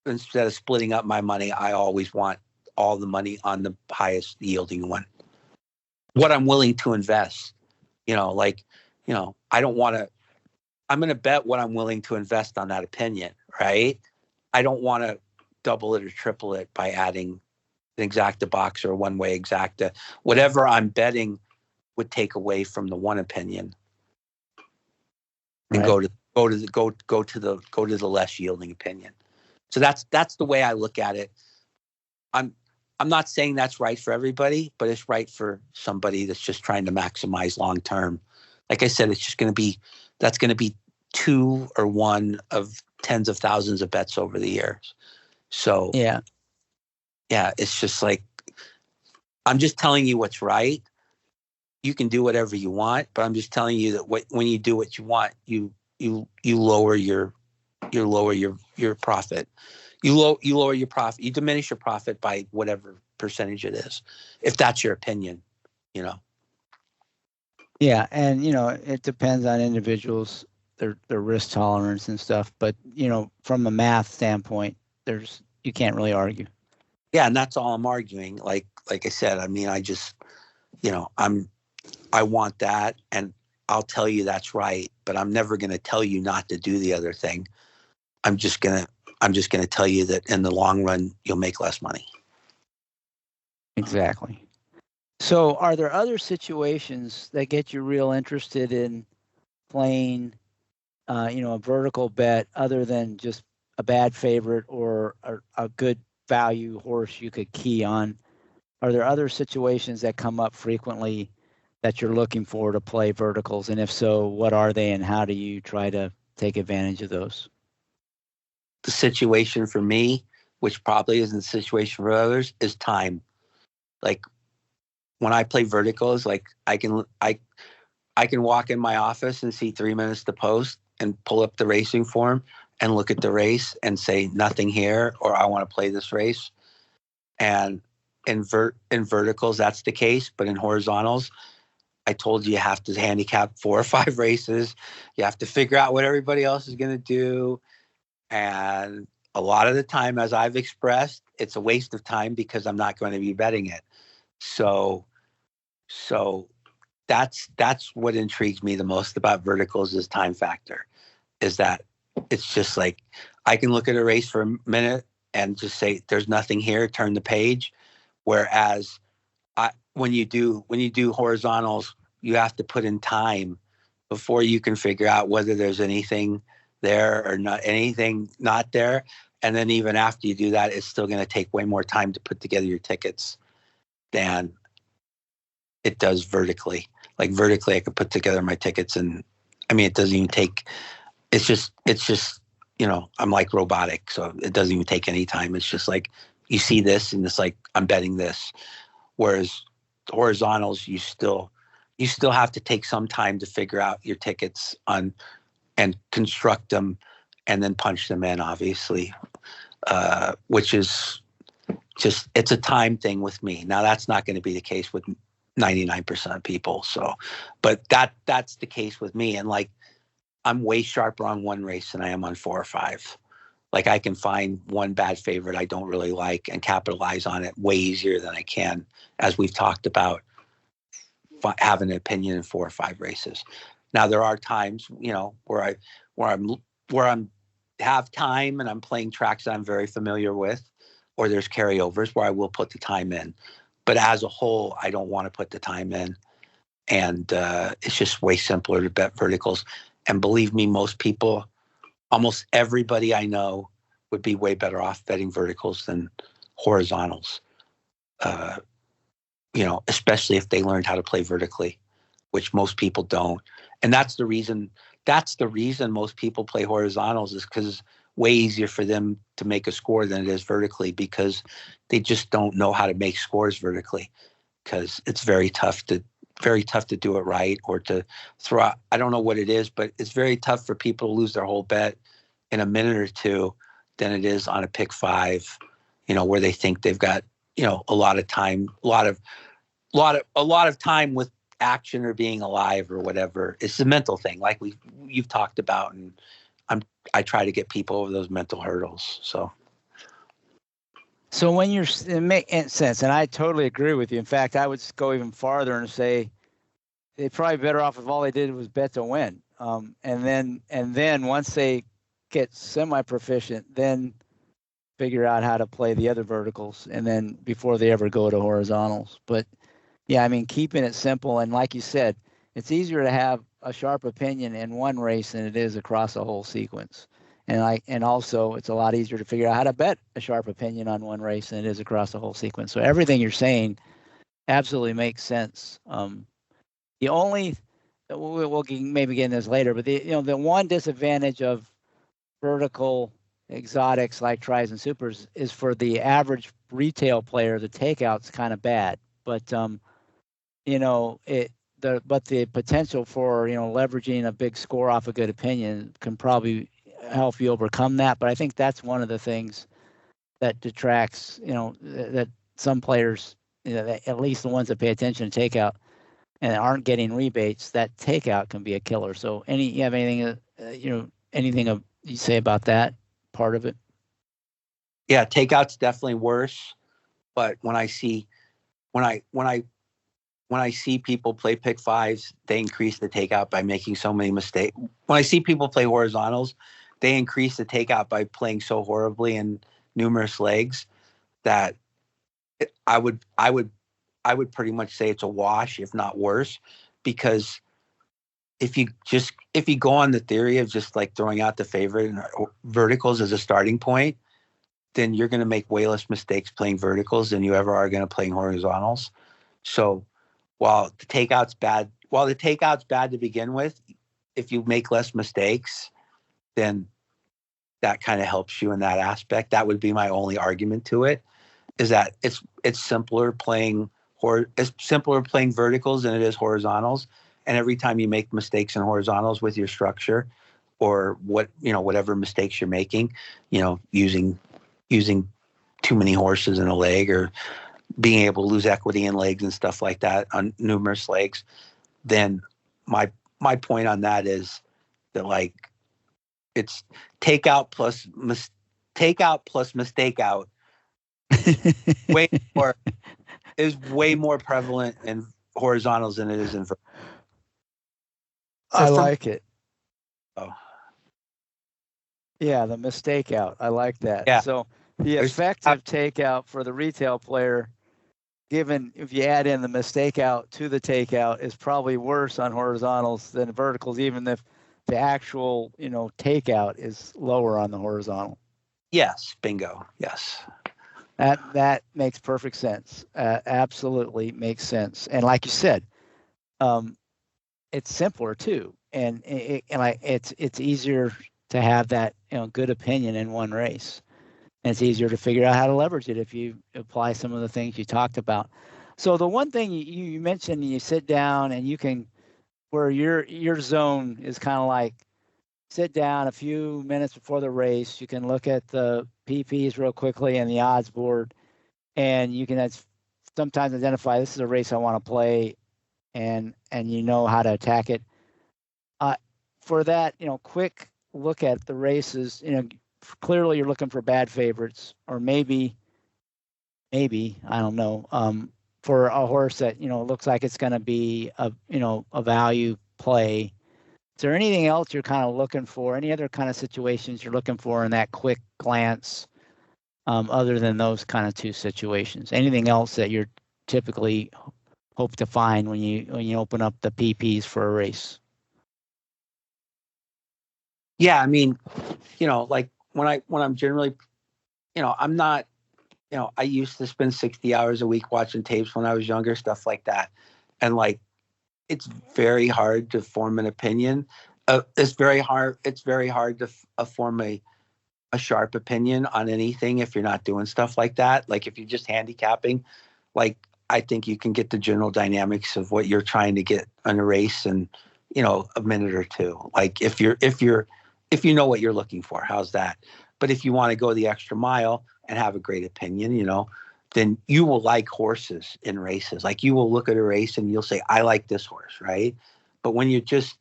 instead of splitting up my money, I always want all the money on the highest yielding one. What I'm willing to invest, I don't want to. I'm going to bet what I'm willing to invest on that opinion, right? I don't want to double it or triple it by adding an exacta box or a one-way exacta. Whatever I'm betting would take away from the one opinion, and go to the less yielding opinion. So that's the way I look at it. I'm not saying that's right for everybody, but it's right for somebody that's just trying to maximize long term. Like I said, that's going to be 2 or 1 of tens of thousands of bets over the years. So yeah, it's just like, I'm just telling you what's right. You can do whatever you want, but I'm just telling you that when you do what you want, you lower your profit. You lower your profit. You diminish your profit by whatever percentage it is, if that's your opinion. Yeah, and it depends on individuals, their risk tolerance and stuff. But from a math standpoint, you can't really argue. Yeah, and that's all I'm arguing. Like I said, I mean, I just I want that, and I'll tell you that's right, but I'm never going to tell you not to do the other thing. I'm just gonna tell you that in the long run you'll make less money. Exactly. So, are there other situations that get you real interested in playing, a vertical bet other than just a bad favorite or a good value horse you could key on? Are there other situations that come up frequently that you're looking for to play verticals? And if so, what are they, and how do you try to take advantage of those? The situation for me, which probably isn't the situation for others, is time. Like when I play verticals, like I can walk in my office and see 3 minutes to post and pull up the racing form and look at the race and say nothing here, or I want to play this race. And in verticals, that's the case. But in horizontals, I told you have to handicap 4 or 5 races. You have to figure out what everybody else is going to do. And a lot of the time, as I've expressed, it's a waste of time because I'm not going to be betting it. So that's what intrigues me the most about verticals is time factor. Is that it's just like I can look at a race for a minute and just say there's nothing here, turn the page. Whereas when you do horizontals, you have to put in time before you can figure out whether there's anything there or not, anything not there. And then even after you do that, it's still going to take way more time to put together your tickets than it does vertically. Like vertically, I could put together my tickets, and I mean, it doesn't even take. It's just I'm like robotic, so it doesn't even take any time. It's just like you see this, and it's like I'm betting this. Whereas horizontals, you still have to take some time to figure out your tickets on and construct them, and then punch them in. Obviously, which is just it's a time thing with me. Now that's not going to be the case with 99% of people. So, but that's the case with me. And like, I'm way sharper on one race than I am on 4 or 5. Like I can find one bad favorite I don't really like and capitalize on it way easier than I can, as we've talked about, having an opinion in 4 or 5 races. Now there are times, where I'm have time and I'm playing tracks that I'm very familiar with, or there's carryovers where I will put the time in. But as a whole, I don't want to put the time in. And it's just way simpler to bet verticals. And believe me, most people, almost everybody I know would be way better off betting verticals than horizontals, especially if they learned how to play vertically, which most people don't. And that's the reason most people play horizontals, is because it's way easier for them to make a score than it is vertically, because they just don't know how to make scores vertically, because it's very tough to do it right, or to throw out. I don't know what it is, but it's very tough for people to lose their whole bet in a minute or two than it is on a pick 5, where they think they've got, a lot of time, a lot of time with action or being alive or whatever. It's a mental thing, like you've talked about, and I try to get people over those mental hurdles. So when it makes sense, and I totally agree with you. In fact, I would go even farther and say they're probably better off if all they did was bet to win. And then once they get semi-proficient, then figure out how to play the other verticals, and then before they ever go to horizontals. But yeah, I mean, keeping it simple, and like you said, it's easier to have a sharp opinion in one race than it is across a whole sequence. And also it's a lot easier to figure out how to bet a sharp opinion on one race than it is across the whole sequence. So everything you're saying absolutely makes sense. The only, we'll maybe get into this later, but the one disadvantage of vertical exotics like tries and supers is for the average retail player, the takeout's kind of bad. But the potential for leveraging a big score off a good opinion can probably help you overcome that. But I think that's one of the things that detracts, that some players, at least the ones that pay attention to takeout and aren't getting rebates, that takeout can be a killer. So you have anything, anything you say about that part of it? Yeah, takeout's definitely worse. But when I see people play pick 5s, they increase the takeout by making so many mistakes. When I see people play horizontals, they increase the takeout by playing so horribly in numerous legs that I would pretty much say it's a wash, if not worse, because if you go on the theory of just like throwing out the favorite and verticals as a starting point, then you're going to make way less mistakes playing verticals than you ever are going to playing horizontals. So while the takeout's bad to begin with, if you make less mistakes, then that kind of helps you in that aspect. That would be my only argument to it, is that it's simpler playing verticals than it is horizontals. And every time you make mistakes in horizontals with your structure, or whatever mistakes you're making, using too many horses in a leg, or being able to lose equity in legs and stuff like that on numerous legs, then my point on that is that, like, it's takeout plus mistakeout way more prevalent horizontals than it is in verticals. I like it. Oh. Yeah, the mistakeout. I like that. Yeah. So the effective takeout for the retail player, given if you add in the mistakeout to the takeout, is probably worse on horizontals than verticals, even if the actual, takeout is lower on the horizontal. Yes, bingo. Yes. That makes perfect sense. Absolutely makes sense. And like you said, it's simpler too, and it's easier to have that good opinion in one race, and it's easier to figure out how to leverage it if you apply some of the things you talked about. So the one thing you mentioned, you sit down and you can, where your zone is kind of like, sit down a few minutes before the race, you can look at the PPs real quickly and the odds board, and you can sometimes identify, this is a race I want to play, and you know how to attack it. For that, quick look at the races, clearly you're looking for bad favorites, or maybe I don't know, for a horse that looks like it's going to be a value play. Is there anything else you're kind of looking for? Any other kind of situations you're looking for in that quick glance, other than those kind of two situations? Anything else that you're typically hope to find when you open up the PPs for a race? Yeah, I mean, like when I'm generally, I'm not, I used to spend 60 hours a week watching tapes when I was younger, stuff like that. And like, it's very hard to form an opinion. It's very hard to form a sharp opinion on anything if you're not doing stuff like that. Like if you're just handicapping, like I think you can get the general dynamics of what you're trying to get in a race in, a minute or two. Like if you know what you're looking for, how's that? But if you want to go the extra mile and have a great opinion, then you will like horses in races. Like you will look at a race and you'll say, I like this horse, right? But when you're just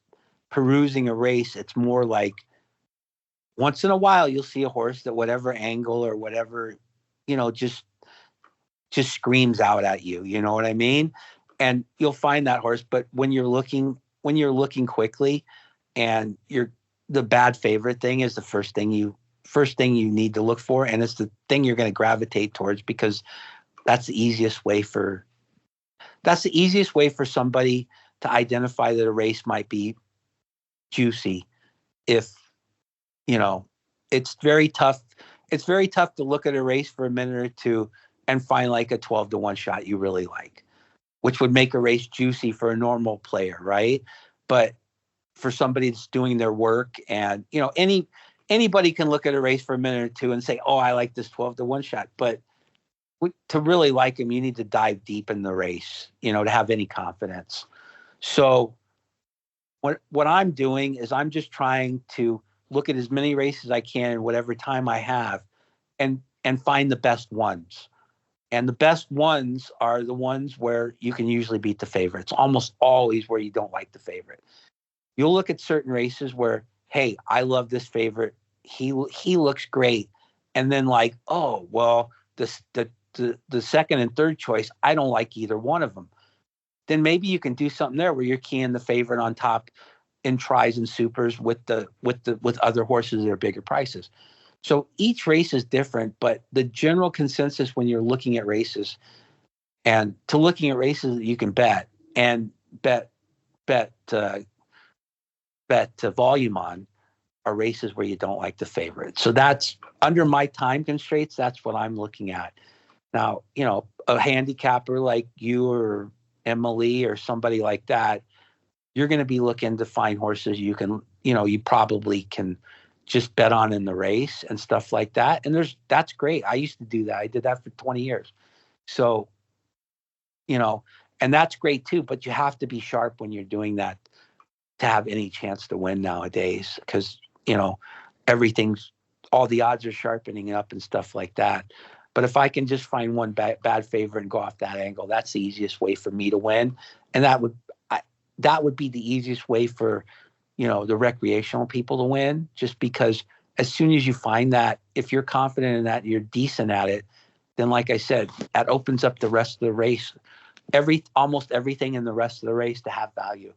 perusing a race, it's more like once in a while you'll see a horse that whatever angle or whatever, just screams out at you. You know what I mean? And you'll find that horse. But when you're looking quickly, and the bad favorite thing is the first thing you need to look for, and it's the thing you're going to gravitate towards, because that's the easiest way for somebody to identify that a race might be juicy. If it's very tough to look at a race for a minute or two and find like a 12-1 shot you really like, which would make a race juicy for a normal player, right? But for somebody that's doing their work, and anybody can look at a race for a minute or two and say, oh, I like this 12-1 shot. But to really like them, you need to dive deep in the race, to have any confidence. So what I'm doing is I'm just trying to look at as many races as I can in whatever time I have, and find the best ones. And the best ones are the ones where you can usually beat the favorite. It's almost always where you don't like the favorite. You'll look at certain races where, hey, I love this favorite. He looks great. And then like, oh, well, the second and third choice, I don't like either one of them. Then maybe you can do something there where you're keying the favorite on top in tries and supers with other horses that are bigger prices. So each race is different, but the general consensus when you're looking at races, and to looking at races that you can bet and bet volume on, are races where you don't like the favorite. So that's under my time constraints. That's what I'm looking at. Now, a handicapper like you or Emily or somebody like that, you're going to be looking to find horses you can, you probably can just bet on in the race and stuff like that. And that's great. I used to do that. I did that for 20 years. So, and that's great too, but you have to be sharp when you're doing that to have any chance to win nowadays, because, all the odds are sharpening up and stuff like that. But if I can just find one bad favorite and go off that angle, that's the easiest way for me to win. And that would be the easiest way for, the recreational people to win, just because as soon as you find that, if you're confident in that, you're decent at it, then like I said, that opens up the rest of the race almost everything in the rest of the race to have value.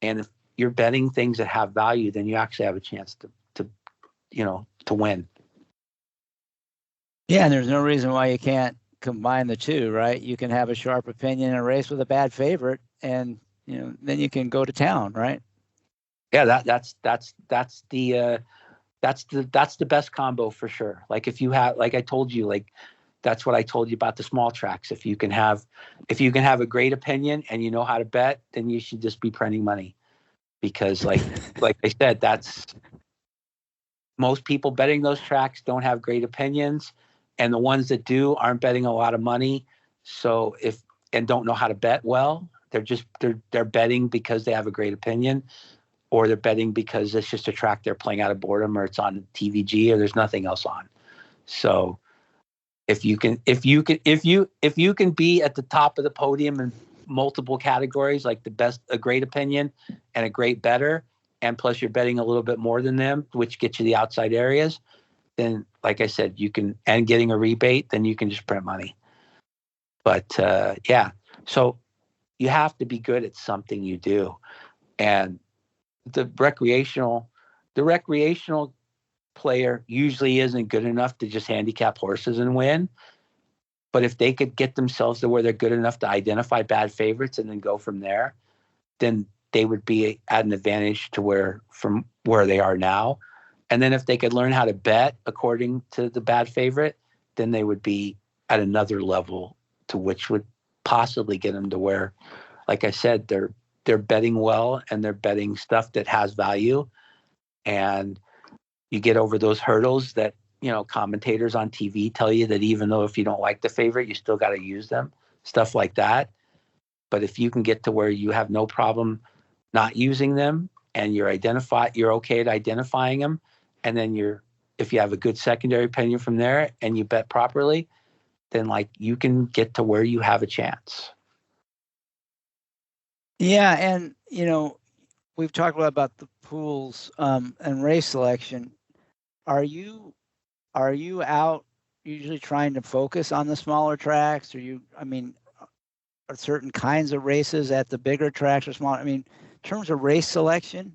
And if you're betting things that have value, then you actually have a chance to win. Yeah, and there's no reason why you can't combine the two, right? You can have a sharp opinion in a race with a bad favorite, and then you can go to town, right? Yeah, that's the best combo for sure. Like if you have, like I told you, like that's what I told you about the small tracks. If you can have a great opinion and you know how to bet, then you should just be printing money, because like I said, that's most people betting those tracks don't have great opinions, and the ones that do aren't betting a lot of money. So and don't know how to bet well, they're betting because they have a great opinion, or they're betting because it's just a track they're playing out of boredom, or it's on TVG, or there's nothing else on. So if you can be at the top of the podium in multiple categories, like a great opinion and a great bettor, and plus you're betting a little bit more than them, which gets you the outside areas, then like I said, and getting a rebate, then you can just print money. But yeah, so you have to be good at something you do. And the recreational player usually isn't good enough to just handicap horses and win. But if they could get themselves to where they're good enough to identify bad favorites and then go from there, then they would be at an advantage from where they are now. And then if they could learn how to bet according to the bad favorite, then they would be at another level, to which would possibly get them to where, like I said, they're betting well and they're betting stuff that has value. And you get over those hurdles that, commentators on TV tell you that even though if you don't like the favorite, you still got to use them, stuff like that. But if you can get to where you have no problem not using them, and you're okay at identifying them, and then if you have a good secondary opinion from there and you bet properly, then like you can get to where you have a chance. Yeah, and we've talked a lot about the pools and race selection. Are you out usually trying to focus on the smaller tracks? Are certain kinds of races at the bigger tracks or smaller? In terms of race selection,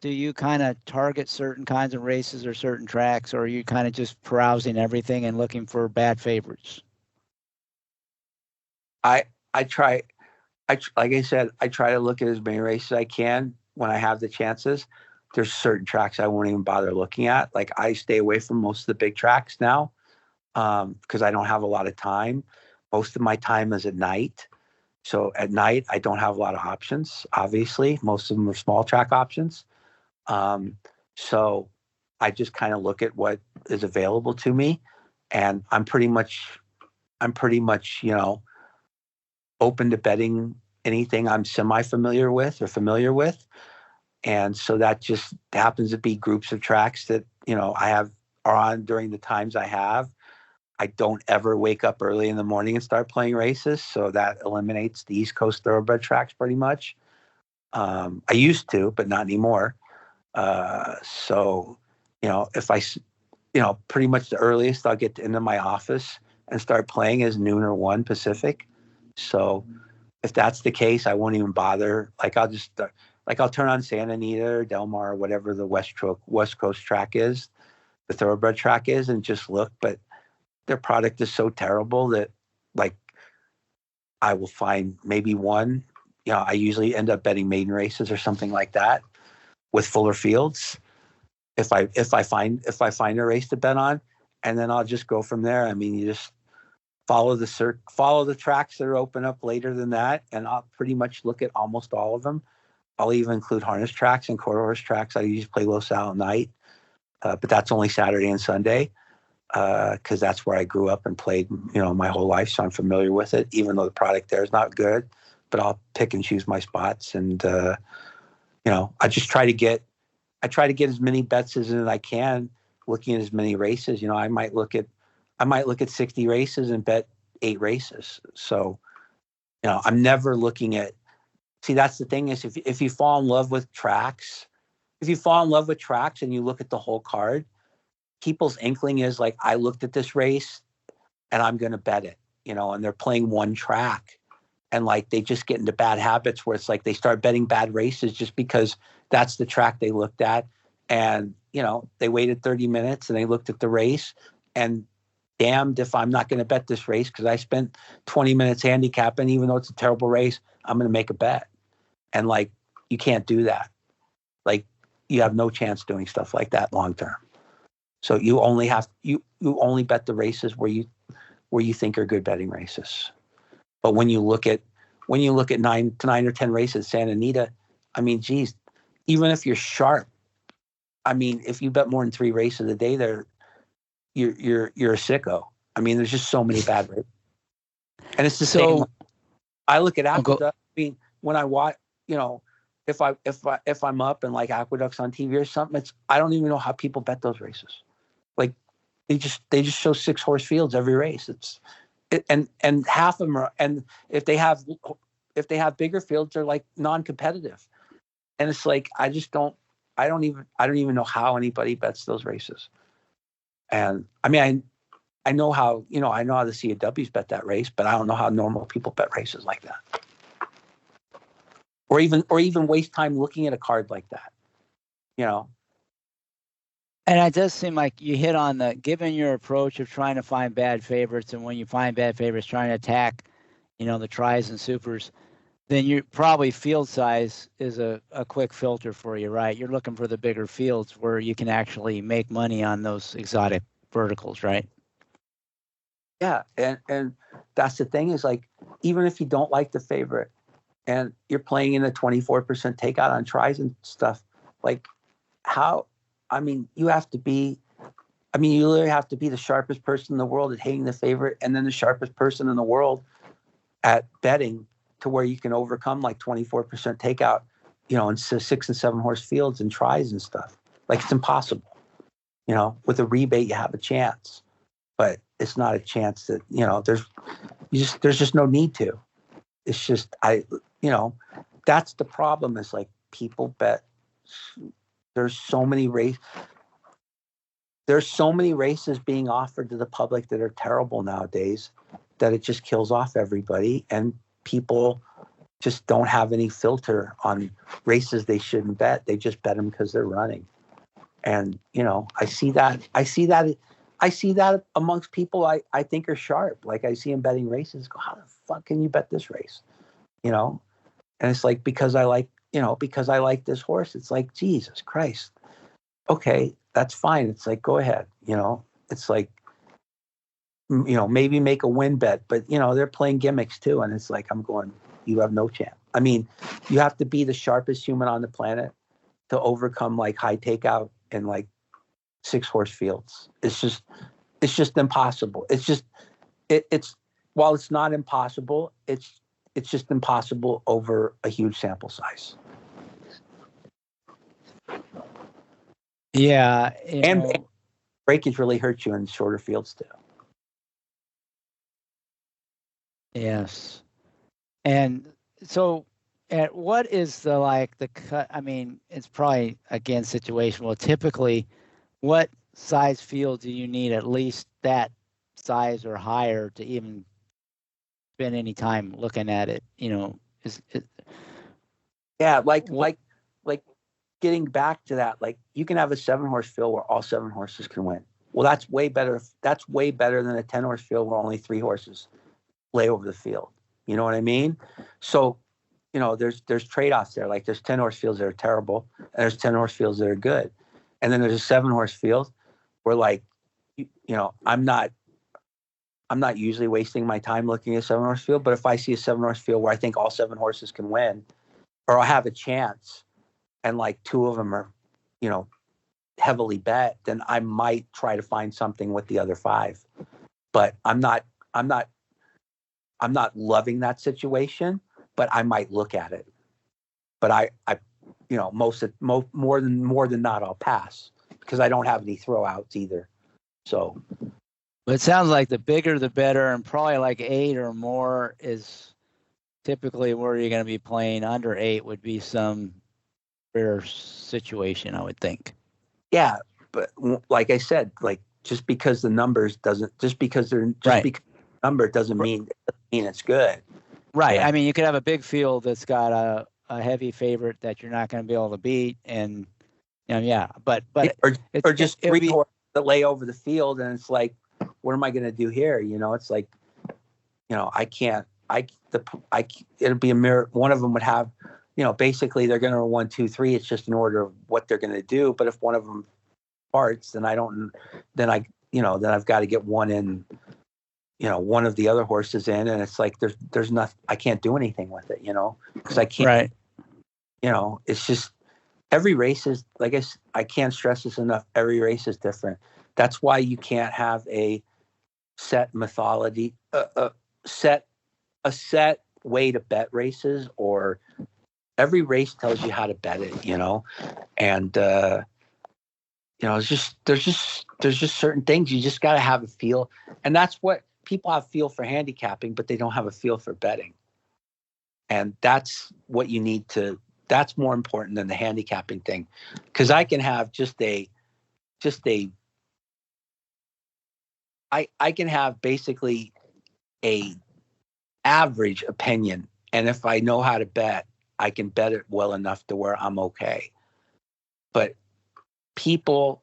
do you kind of target certain kinds of races or certain tracks, or are you kind of just browsing everything and looking for bad favorites? I try. Like I said, I try to look at as many races as I can when I have the chances. There's certain tracks I won't even bother looking at. Like I stay away from most of the big tracks now because I don't have a lot of time. Most of my time is at night. So at night, I don't have a lot of options, obviously. Most of them are small track options. So I just kind of look at what is available to me. And I'm pretty much, open to betting anything I'm semi-familiar with or familiar with. And so that just happens to be groups of tracks that, are on during the times I have. I don't ever wake up early in the morning and start playing races. So that eliminates the East Coast thoroughbred tracks pretty much. I used to, but not anymore. So, if I, pretty much the earliest I'll get into my office and start playing is noon or 1 Pacific. So if that's the case, I won't even bother. Like I'll turn on Santa Anita or Del Mar or whatever the West Coast track is, the thoroughbred track is, and just look. But their product is so terrible that like I will find maybe one. I usually end up betting maiden races or something like that with fuller fields. If I find a race to bet on, and then I'll just go from there. You just follow the tracks that are open up later than that, and I'll pretty much look at almost all of them. I'll even include harness tracks and quarter horse tracks. I usually play Los Al at night, but that's only Saturday and Sunday because that's where I grew up and played, my whole life. So I'm familiar with it, even though the product there is not good. But I'll pick and choose my spots, and I just try to get as many bets as I can, looking at as many races. I might look at 60 races and bet 8 races. So, I'm never looking at. See, that's the thing is if you fall in love with tracks, and you look at the whole card, people's inkling is like, I looked at this race and I'm going to bet it, and they're playing one track. and like they just get into bad habits where it's like they start betting bad races just because that's the track they looked at. And, you know, they waited 30 minutes and they looked at the race, and damned if I'm not going to bet this race because I spent 20 minutes handicapping, even though it's a terrible race, I'm going to make a bet. And like, you can't do that. Like, you have no chance doing stuff like that long term. So you only have, you only bet the races where you think are good betting races. But when you look at 9 or 10 races, Santa Anita, I mean, geez, even if you're sharp, I mean, if you bet more than 3 races a day there, you're a sicko. I mean, there's just so many bad races. And it's the same. I look at Aqueduct. I mean, when I watch, you know, if I'm up and like Aqueduct's on TV or something, I don't even know how people bet those races. Like they just show 6-horse fields every race. And half of them are, and if they have bigger fields, they're like non-competitive. And it's like I don't even know how anybody bets those races. And I mean, I know how, you know, I know how the CAWs bet that race, but I don't know how normal people bet races like that. Or even waste time looking at a card like that, you know. And it does seem like you hit on given your approach of trying to find bad favorites, and when you find bad favorites, trying to attack, you know, the tries and supers, then you probably field size is a quick filter for you, right? You're looking for the bigger fields where you can actually make money on those exotic verticals, right? Yeah, and that's the thing is like, even if you don't like the favorite and you're playing in a 24% takeout on tries and stuff, like I mean, you literally have to be the sharpest person in the world at hating the favorite, and then the sharpest person in the world at betting to where you can overcome like 24% takeout, you know, in 6 and 7 horse fields and tries and stuff. Like, it's impossible. You know, with a rebate, you have a chance, but it's not a chance that, you know, there's just no need to. It's just, you know, that's the problem is like people bet. There's so many races being offered to the public that are terrible nowadays that it just kills off everybody, and people just don't have any filter on races they shouldn't bet. They just bet them because they're running. And, you know, I see that amongst people I think are sharp. Like, I see them betting races, go, how the fuck can you bet this race? You know? And it's like, because I like this horse. It's like, Jesus Christ. Okay, that's fine. It's like, go ahead. You know, it's like, you know, maybe make a win bet, but, you know, they're playing gimmicks too. And it's like, I'm going, you have no chance. I mean, you have to be the sharpest human on the planet to overcome like high takeout and like 6-horse fields. It's just impossible. It's while it's not impossible, it's just impossible over a huge sample size. Yeah. And breakage really hurts you in shorter fields too. Yes. And so what is the cut? I mean, it's probably, again, situational. Typically, what size field do you need at least that size or higher to even spend any time looking at it? You know, yeah, like getting back to that, like you can have a 7-horse field where all 7 horses can win. Well, that's way better. That's way better than a 10-horse field where only 3 horses lay over the field. You know what I mean? So, you know, there's trade-offs there. Like, there's 10-horse fields that are terrible, and there's 10-horse fields that are good. And then there's a 7-horse field where, like, you know, I'm not usually wasting my time looking at a 7-horse field, but if I see a 7-horse field where I think all 7 horses can win, or I have a chance, and like 2 of them are, you know, heavily bet, then I might try to find something with the other 5. But I'm not loving that situation, but I might look at it. But I you know, more than not, I'll pass because I don't have any throwouts either. So, but it sounds like the bigger the better, and probably like 8 or more is typically where you're going to be playing. Under 8 would be some rare situation, I would think. Yeah, but like I said, like just because the number doesn't mean it's good. Right. I mean, you could have a big field that's got a heavy favorite that you're not going to be able to beat, and yeah. But or just three horses that lay over the field, and it's like, what am I going to do here? It's like, I can't. It'll be a mirror. One of them would have, basically they're going to 1, 2, 3. It's just an order of what they're going to do. But if one of them parts, then then I've got to get one in. One of the other horses in, and it's like there's nothing. I can't do anything with it, because I can't. Right. It's just every race is, like I can't stress this enough. Every race is different. That's why you can't have a set methodology, a set way to bet races, or every race tells you how to bet it, and it's just there's just certain things you just got to have a feel, and that's what people have feel for handicapping, but they don't have a feel for betting, and that's what you need to. That's more important than the handicapping thing, because I can have I can have basically a average opinion, and if I know how to bet, I can bet it well enough to where I'm okay. But people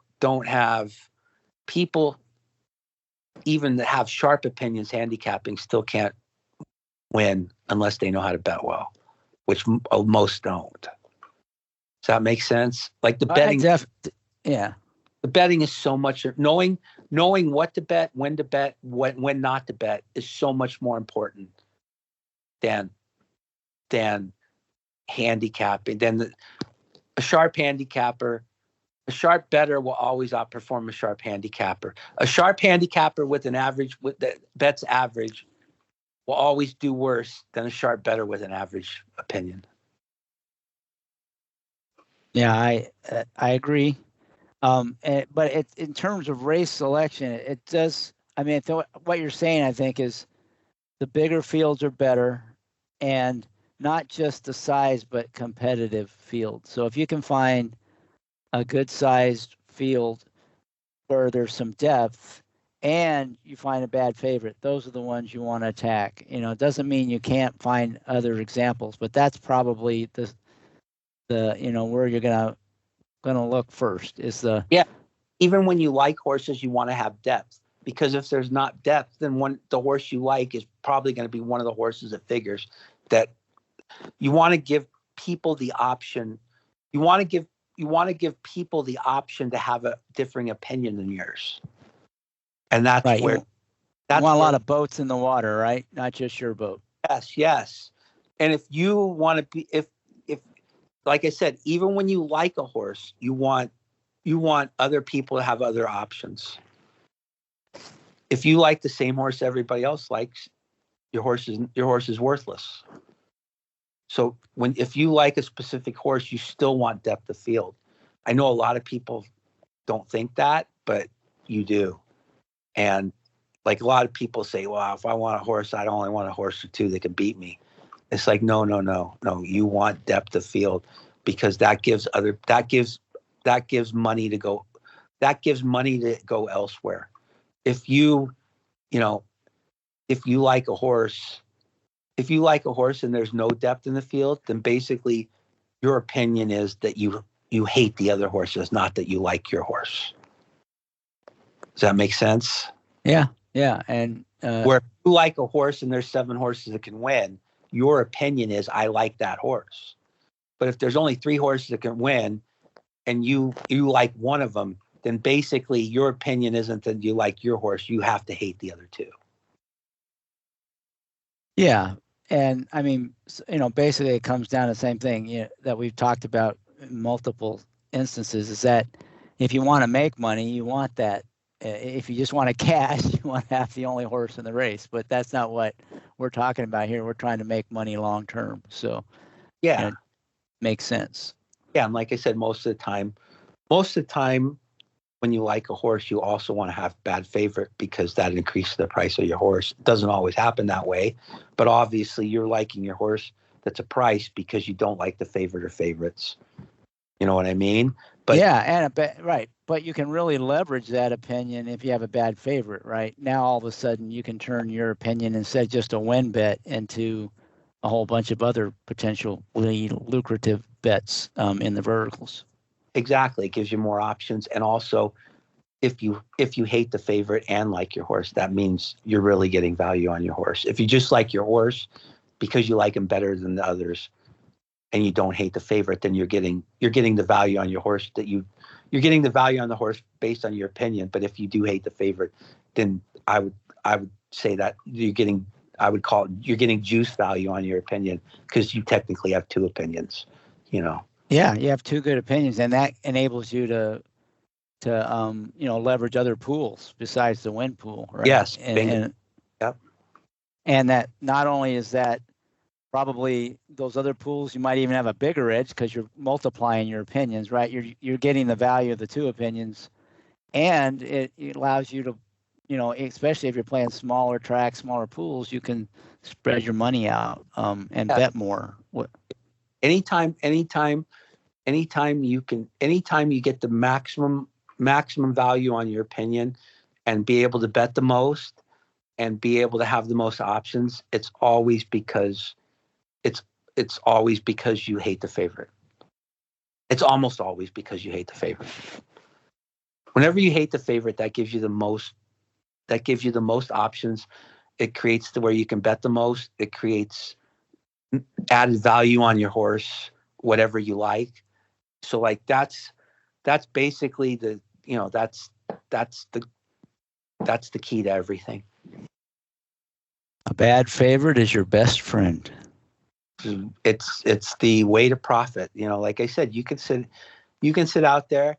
even that have sharp opinions handicapping still can't win unless they know how to bet well, which most don't. Does that make sense? Like the betting, yeah. The betting is so much knowing what to bet, when to bet, when not to bet is so much more important than handicapping. A sharp handicapper. A sharp bettor will always outperform a sharp handicapper. A sharp handicapper with that bets average will always do worse than a sharp bettor with an average opinion. Yeah, I agree. But in terms of race selection, it does. I mean, what you're saying, I think, is the bigger fields are better, and not just the size, but competitive field. So if you can find a good sized field where there's some depth and you find a bad favorite, those are the ones you want to attack. It doesn't mean you can't find other examples, but that's probably the where you're gonna look first is the. Yeah. Even when you like horses, you want to have depth, because if there's not depth, then the horse you like is probably going to be one of the horses that figures. That you want to give people the option. You want to give people the option to have a differing opinion than yours. And that's right. where you want a lot of boats in the water, right? Not just your boat. Yes. And if you want to be, if like I said, even when you like a horse, you want other people to have other options. If you like the same horse everybody else likes, your horse is worthless. So if you like a specific horse, you still want depth of field. I know a lot of people don't think that, but you do. And like a lot of people say, well, if I want a horse, I only want a horse or two that can beat me. It's like, no. You want depth of field, because that gives money to go. That gives money to go elsewhere. If you like a horse, and there's no depth in the field, then basically your opinion is that you hate the other horses, not that you like your horse. Does that make sense? Yeah. And where you like a horse and there's 7 horses that can win, your opinion is I like that horse. But if there's only 3 horses that can win and you like one of them, then basically your opinion isn't that you like your horse. You have to hate the other 2. Yeah. And I mean, basically it comes down to the same thing that we've talked about in multiple instances, is that if you want to make money, you want that. If you just want to cash, you want to have the only horse in the race. But that's not what we're talking about here. We're trying to make money long term. So yeah, it makes sense. Yeah, and like I said, most of the time when you like a horse, you also want to have bad favorite, because that increases the price of your horse. It doesn't always happen that way, but obviously you're liking your horse that's a price because you don't like the favorite or favorites. You know what I mean? But yeah, right. But you can really leverage that opinion if you have a bad favorite, right? Now all of a sudden you can turn your opinion, instead of just a win bet, into a whole bunch of other potentially lucrative bets in the verticals. Exactly. It gives you more options. And also, if you hate the favorite and like your horse, that means you're really getting value on your horse. If you just like your horse because you like him better than the others, and you don't hate the favorite, then you're getting the value on your horse you're getting the value on the horse based on your opinion. But if you do hate the favorite, then I would say that you're getting juice value on your opinion, because you technically have two opinions, Yeah, you have two good opinions, and that enables you to leverage other pools besides the win pool, right? Yes. Yep. And that not only is that probably those other pools, you might even have a bigger edge because you're multiplying your opinions, right? You're getting the value of the two opinions, and it allows you to, especially if you're playing smaller tracks, smaller pools, you can spread your money out and bet more. Anytime you get the maximum value on your opinion and be able to bet the most and be able to have the most options, it's always because you hate the favorite. It's almost always because you hate the favorite. Whenever you hate the favorite, that gives you the most options. It creates where you can bet the most. It creates added value on your horse, whatever you like. So like that's basically that's the key to everything. A bad favorite is your best friend. It's the way to profit. Like I said, you can sit out there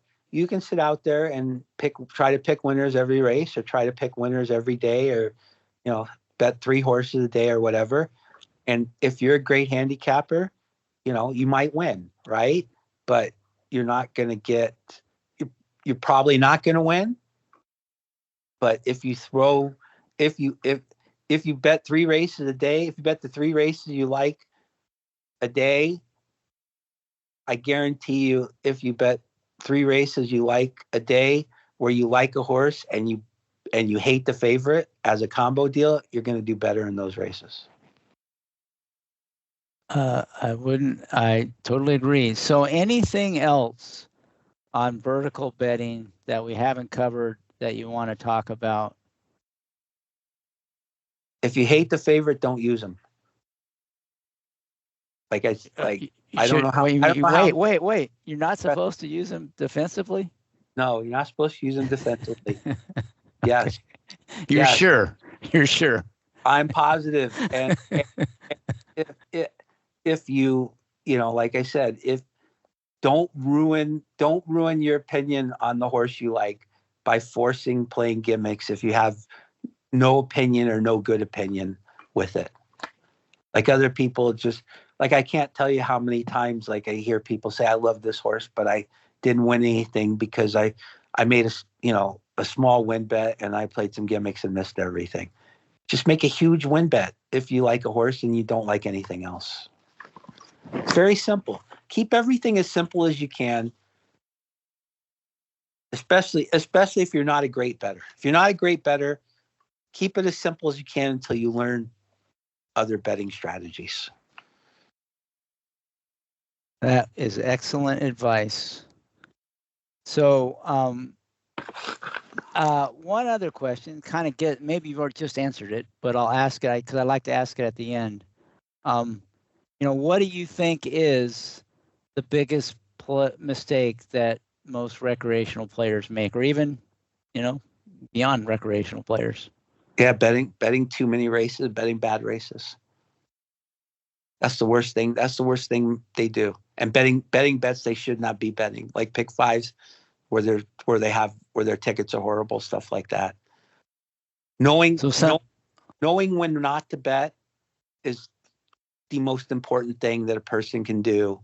and try to pick winners every race, or try to pick winners every day, or bet 3 horses a day or whatever. And if you're a great handicapper, you might win, right? But you're probably not going to win. But if you bet 3 races a day, if you bet the 3 races you like a day, I guarantee you, if you bet 3 races you like a day where you like a horse and you hate the favorite as a combo deal, you're going to do better in those races. I totally agree. So anything else on vertical betting that we haven't covered that you want to talk about? If you hate the favorite, don't use them. I don't know how. Wait. You're not supposed to use them defensively? No, you're not supposed to use them defensively. Yes. You're sure? You're sure? I'm positive. And if you like I said, don't ruin your opinion on the horse you like by playing gimmicks if you have no opinion or no good opinion with it. Like other people just, like, I can't tell you how many times, like, I hear people say, I love this horse, but I didn't win anything because I made a small win bet and I played some gimmicks and missed everything. Just make a huge win bet if you like a horse and you don't like anything else. It's very simple. Keep everything as simple as you can, especially if you're not a great bettor. If you're not a great bettor, keep it as simple as you can until you learn other betting strategies. That is excellent advice. So, one other question, maybe you've already just answered it, but I'll ask it because I like to ask it at the end. What do you think is the biggest mistake that most recreational players make, or even, beyond recreational players? Yeah, betting too many races, betting bad races. That's the worst thing. That's the worst thing they do. And betting bets they should not be betting, like pick fives where their tickets are horrible, stuff like that. Knowing when not to bet is the most important thing that a person can do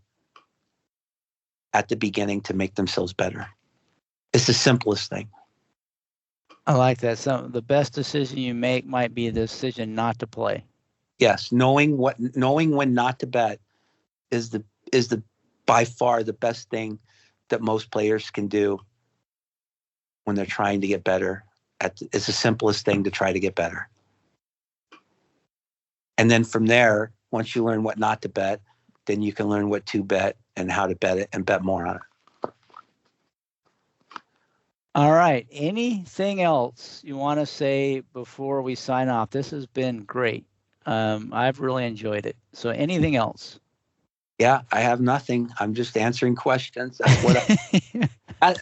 at the beginning to make themselves better. It's the simplest thing. I like that. So the best decision you make might be the decision not to play. Yes, knowing when not to bet is the by far the best thing that most players can do when they're trying to get better. It's the simplest thing to try to get better. And then from there, once you learn what not to bet, then you can learn what to bet and how to bet it and bet more on it. All right. Anything else you want to say before we sign off? This has been great. I've really enjoyed it. So anything else? Yeah, I have nothing. I'm just answering questions. That's what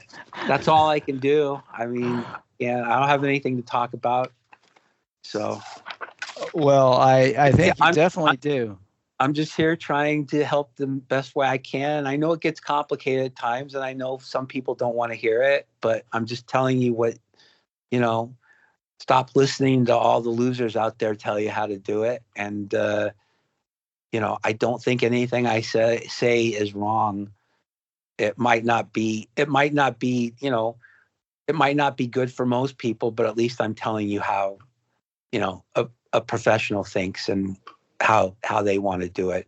that's all I can do. I mean, yeah, I don't have anything to talk about. So, well, I think you definitely do. I'm just here trying to help the best way I can. I know it gets complicated at times, and I know some people don't want to hear it, but I'm just telling you what, stop listening to all the losers out there tell you how to do it. And, I don't think anything I say is wrong. It might not be, it might not be good for most people, but at least I'm telling you how, a professional thinks and how they want to do it.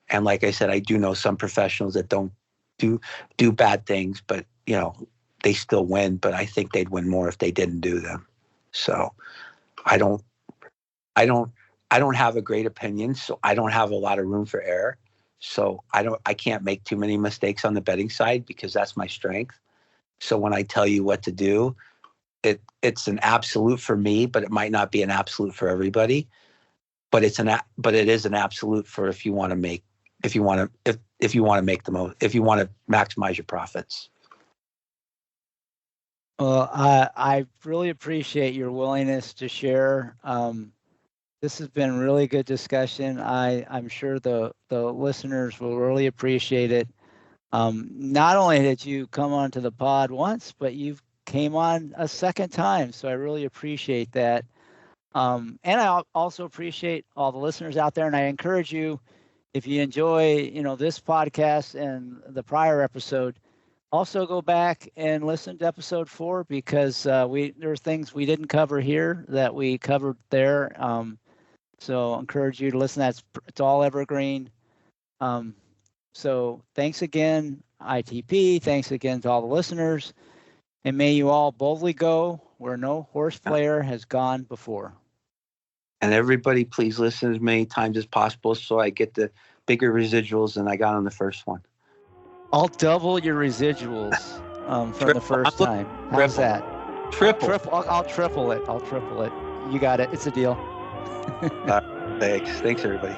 And like I said, I do know some professionals that don't do bad things, but they still win, but I think they'd win more if they didn't do them. So I don't have a great opinion, so I don't have a lot of room for error. So I can't make too many mistakes on the betting side because that's my strength. So when I tell you what to do, it's an absolute for me, but it might not be an absolute for everybody. But it is an absolute for if you want to make the most, if you want to maximize your profits. Well, I really appreciate your willingness to share. This has been really good discussion. I'm sure the listeners will really appreciate it. Not only did you come onto the pod once, but you've came on a second time. So I really appreciate that. And I also appreciate all the listeners out there. And I encourage you, if you enjoy, this podcast and the prior episode, also go back and listen to episode 4 because there are things we didn't cover here that we covered there. So I encourage you to listen. It's all evergreen. So thanks again, ITP. Thanks again to all the listeners. And may you all boldly go where no horse player has gone before. And everybody, please listen as many times as possible so I get the bigger residuals than I got on the first one. I'll double your residuals from the first time. How's that? Triple. I'll triple it. You got it. It's a deal. Thanks, everybody.